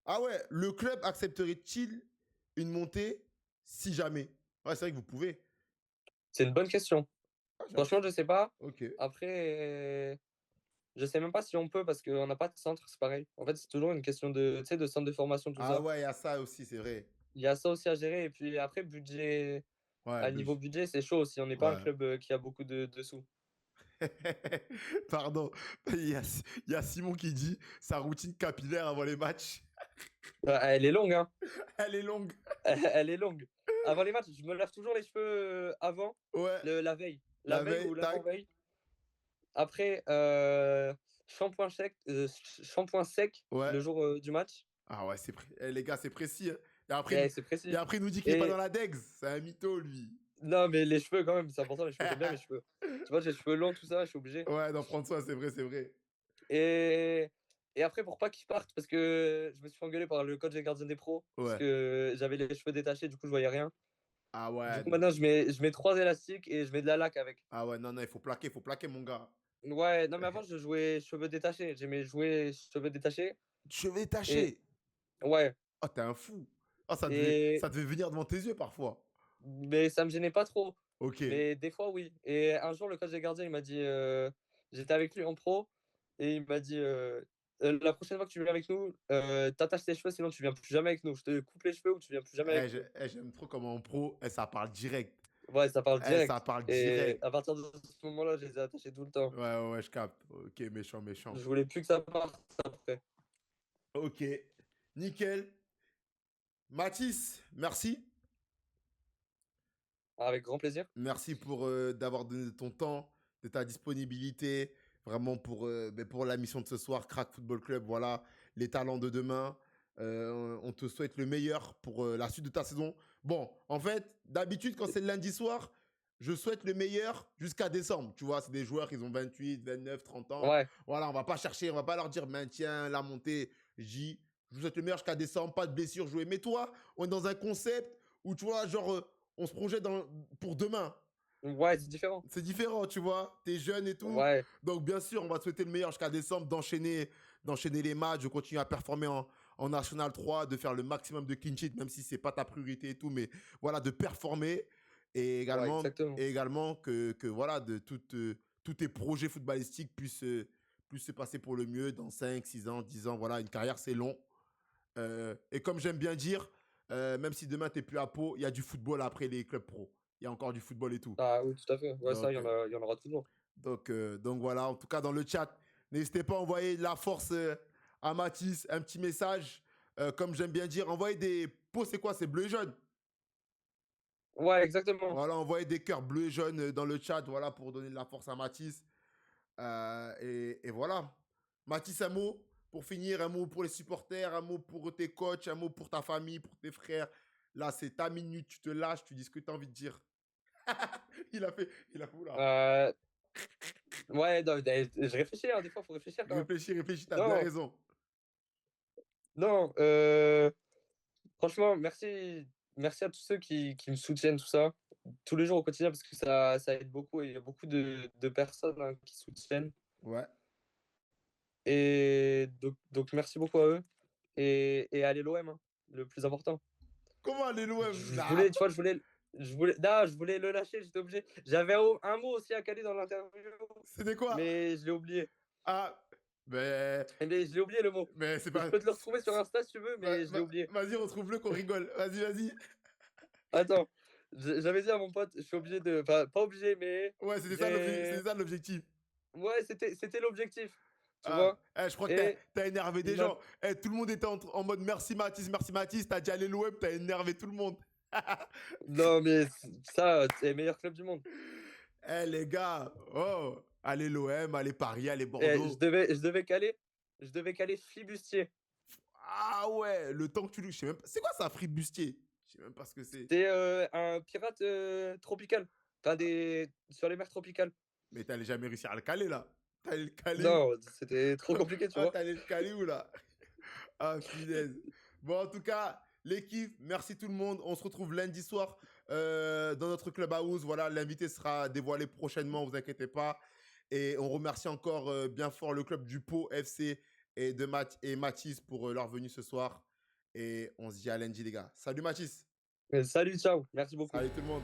Ah ouais, le club accepterait-il une montée si jamais? Ouais, c'est vrai que vous pouvez. C'est une bonne question. Ah, j'avoue. Franchement, je sais pas. Ok. Après, je sais même pas si on peut parce qu'on n'a pas de centre, c'est pareil. En fait, c'est toujours une question de, tu sais, de centre de formation, tout Ah ça. ouais, il y a ça aussi, c'est vrai. Il y a ça aussi à gérer. Et puis après, budget, Ouais, à niveau budget, c'est chaud aussi. On n'est pas un Ouais. club qui a beaucoup de sous. Pardon. Il y a Simon qui dit sa routine capillaire avant les matchs. Elle est longue, hein. Elle est longue. Elle est longue. Avant les matchs, je me lave toujours les cheveux avant, Ouais. la veille. La La veille veille, ou tac. l'avant-veille. Après, shampoing sec Ouais. le jour du match. Ah ouais, les gars, c'est précis, hein. Et après, Et c'est précis. il nous dit qu'il est pas dans Et la Degs. C'est un mytho, lui. non, mais les cheveux, quand même, c'est important, les cheveux. J'aime bien mes cheveux. Tu vois, j'ai les cheveux longs, tout ça, je suis obligé. Ouais, d'en prendre soin, c'est vrai, c'est vrai. Et, et après, pour pas qu'ils partent, parce que je me suis fait engueuler par le coach des gardiens des pros, parce Ouais. que j'avais les cheveux détachés, du coup, je voyais rien. Ah Du ouais. coup, maintenant, je mets 3 élastiques et je mets de la laque avec. Ah ouais, non, non, il faut plaquer, mon gars. Ouais, non, mais avant, je jouais cheveux détachés. J'aimais jouer cheveux détachés. Cheveux Et tachés. ouais. Oh, t'es un fou. Oh, Et ça devait venir devant tes yeux parfois. mais ça me gênait pas trop. Ok. Mais des fois, oui. Et un jour, le coach des gardiens, il m'a dit, j'étais avec lui en pro, et il m'a dit, la prochaine fois que tu viens avec nous, t'attaches tes cheveux, sinon tu viens plus jamais avec nous. Je te coupe les cheveux ou tu viens plus jamais avec nous. J'aime trop comment en pro, ça parle direct. Ouais, ça parle Ça direct. parle Et direct. à partir de ce moment-là, je les ai attachés tout le temps. Ouais, ouais, ouais, je capte. Ok, méchant, méchant. Je voulais plus que ça parte après. Ok, nickel. Mathis, merci. Avec grand plaisir. Merci pour d'avoir donné de ton temps, de ta disponibilité, vraiment pour la mission de ce soir, Crack Football Club, voilà, les talents de demain. On te souhaite le meilleur pour la suite de ta saison. Bon, en fait, d'habitude, quand c'est le lundi soir, je souhaite le meilleur jusqu'à décembre. Tu vois, c'est des joueurs qui ont 28, 29, 30 ans. Ouais, Voilà, on va pas chercher, on va pas leur dire maintien, la montée. Je vous souhaite le meilleur jusqu'à décembre, pas de blessure jouée. Mais toi, on est dans un concept où, tu vois, genre, on se projette pour demain. ouais, c'est différent. C'est différent, tu vois. T'es jeune et tout. Ouais, Donc, bien sûr, on va te souhaiter le meilleur jusqu'à décembre, d'enchaîner les matchs, de continuer à performer en National 3, de faire le maximum de clean sheet, même si c'est pas ta priorité et tout. Mais voilà, de performer et ouais, également, exactement. que voilà, tous tes projets footballistiques puissent se passer pour le mieux dans 5, 6 ans, 10 ans. Voilà, une carrière, c'est long. Et comme j'aime bien dire, même si demain t'es plus à Pau, il y a du football après les clubs pro. Il y a encore du football et tout. Ah oui, tout à fait. Ouais, ça, Donc, il y en aura toujours. donc voilà, en tout cas dans le chat, n'hésitez pas à envoyer de la force à Mathis, un petit message. Comme j'aime bien dire, envoyez des pots, c'est quoi? C'est bleu et jaune. Ouais, exactement. Voilà, envoyez des cœurs bleus et jaunes dans le chat, voilà, pour donner de la force à Mathis. Et voilà. Mathis, un mot pour finir, un mot pour les supporters, un mot pour tes coachs, un mot pour ta famille, pour tes frères. Là, c'est ta minute, tu te lâches, tu dis ce que tu as envie de dire. Il a fait oula. Euh, ouais, non, je réfléchis, hein, des fois, il faut réfléchir quand même. Réfléchis, t'as bien Non, raison. non, franchement, merci à tous ceux qui me soutiennent, tout ça, tous les jours au quotidien, parce que ça aide beaucoup et il y a beaucoup de personnes hein, qui soutiennent. Ouais. Et donc merci beaucoup à eux. Et allez l'OM, hein, le plus important. Comment aller loin? Je Nah. voulais, tu vois, non, je voulais le lâcher, j'étais obligé. J'avais un mot aussi à caler dans l'interview, C'était quoi? mais je l'ai oublié. Ah, mais, Mais je l'ai oublié le mot. mais c'est Je pas. peux te le retrouver sur Insta si tu veux, mais je l'ai oublié. Vas-y, retrouve-le qu'on rigole. Vas-y. Attends, j'avais dit à mon pote, je suis obligé de. Enfin, pas obligé, mais Ouais, c'était ça l'objectif. ouais, c'était l'objectif, tu Ah, vois. je crois que Et t'as énervé des il m'a. gens. Tout le monde était en mode merci Mathis. T'as dit allez l'OM, t'as énervé tout le monde. Non, mais ça, c'est le meilleur club du monde. Les gars, oh, allez l'OM, allez Paris, allez Et Bordeaux. je devais caler Flibustier. Ah ouais, le temps que tu le. Je sais même pas. C'est quoi ça, fribustier? Je sais même pas ce que c'est. C'est un pirate tropical. Enfin, sur les mers tropicales. Mais t'allais jamais réussir à le caler là. T'allais le caler où? Non, c'était trop compliqué, tu Ah, vois. t'allais le caler où là? Ah, punaise. Bon, en tout cas, l'équipe, merci tout le monde. On se retrouve lundi soir dans notre clubhouse. Voilà, l'invité sera dévoilé prochainement, vous inquiétez pas. Et on remercie encore bien fort le club du Pau FC et Mathis pour leur venue ce soir. Et on se dit à lundi, les gars. Salut Mathis. Salut, ciao. Merci beaucoup. Salut tout le monde.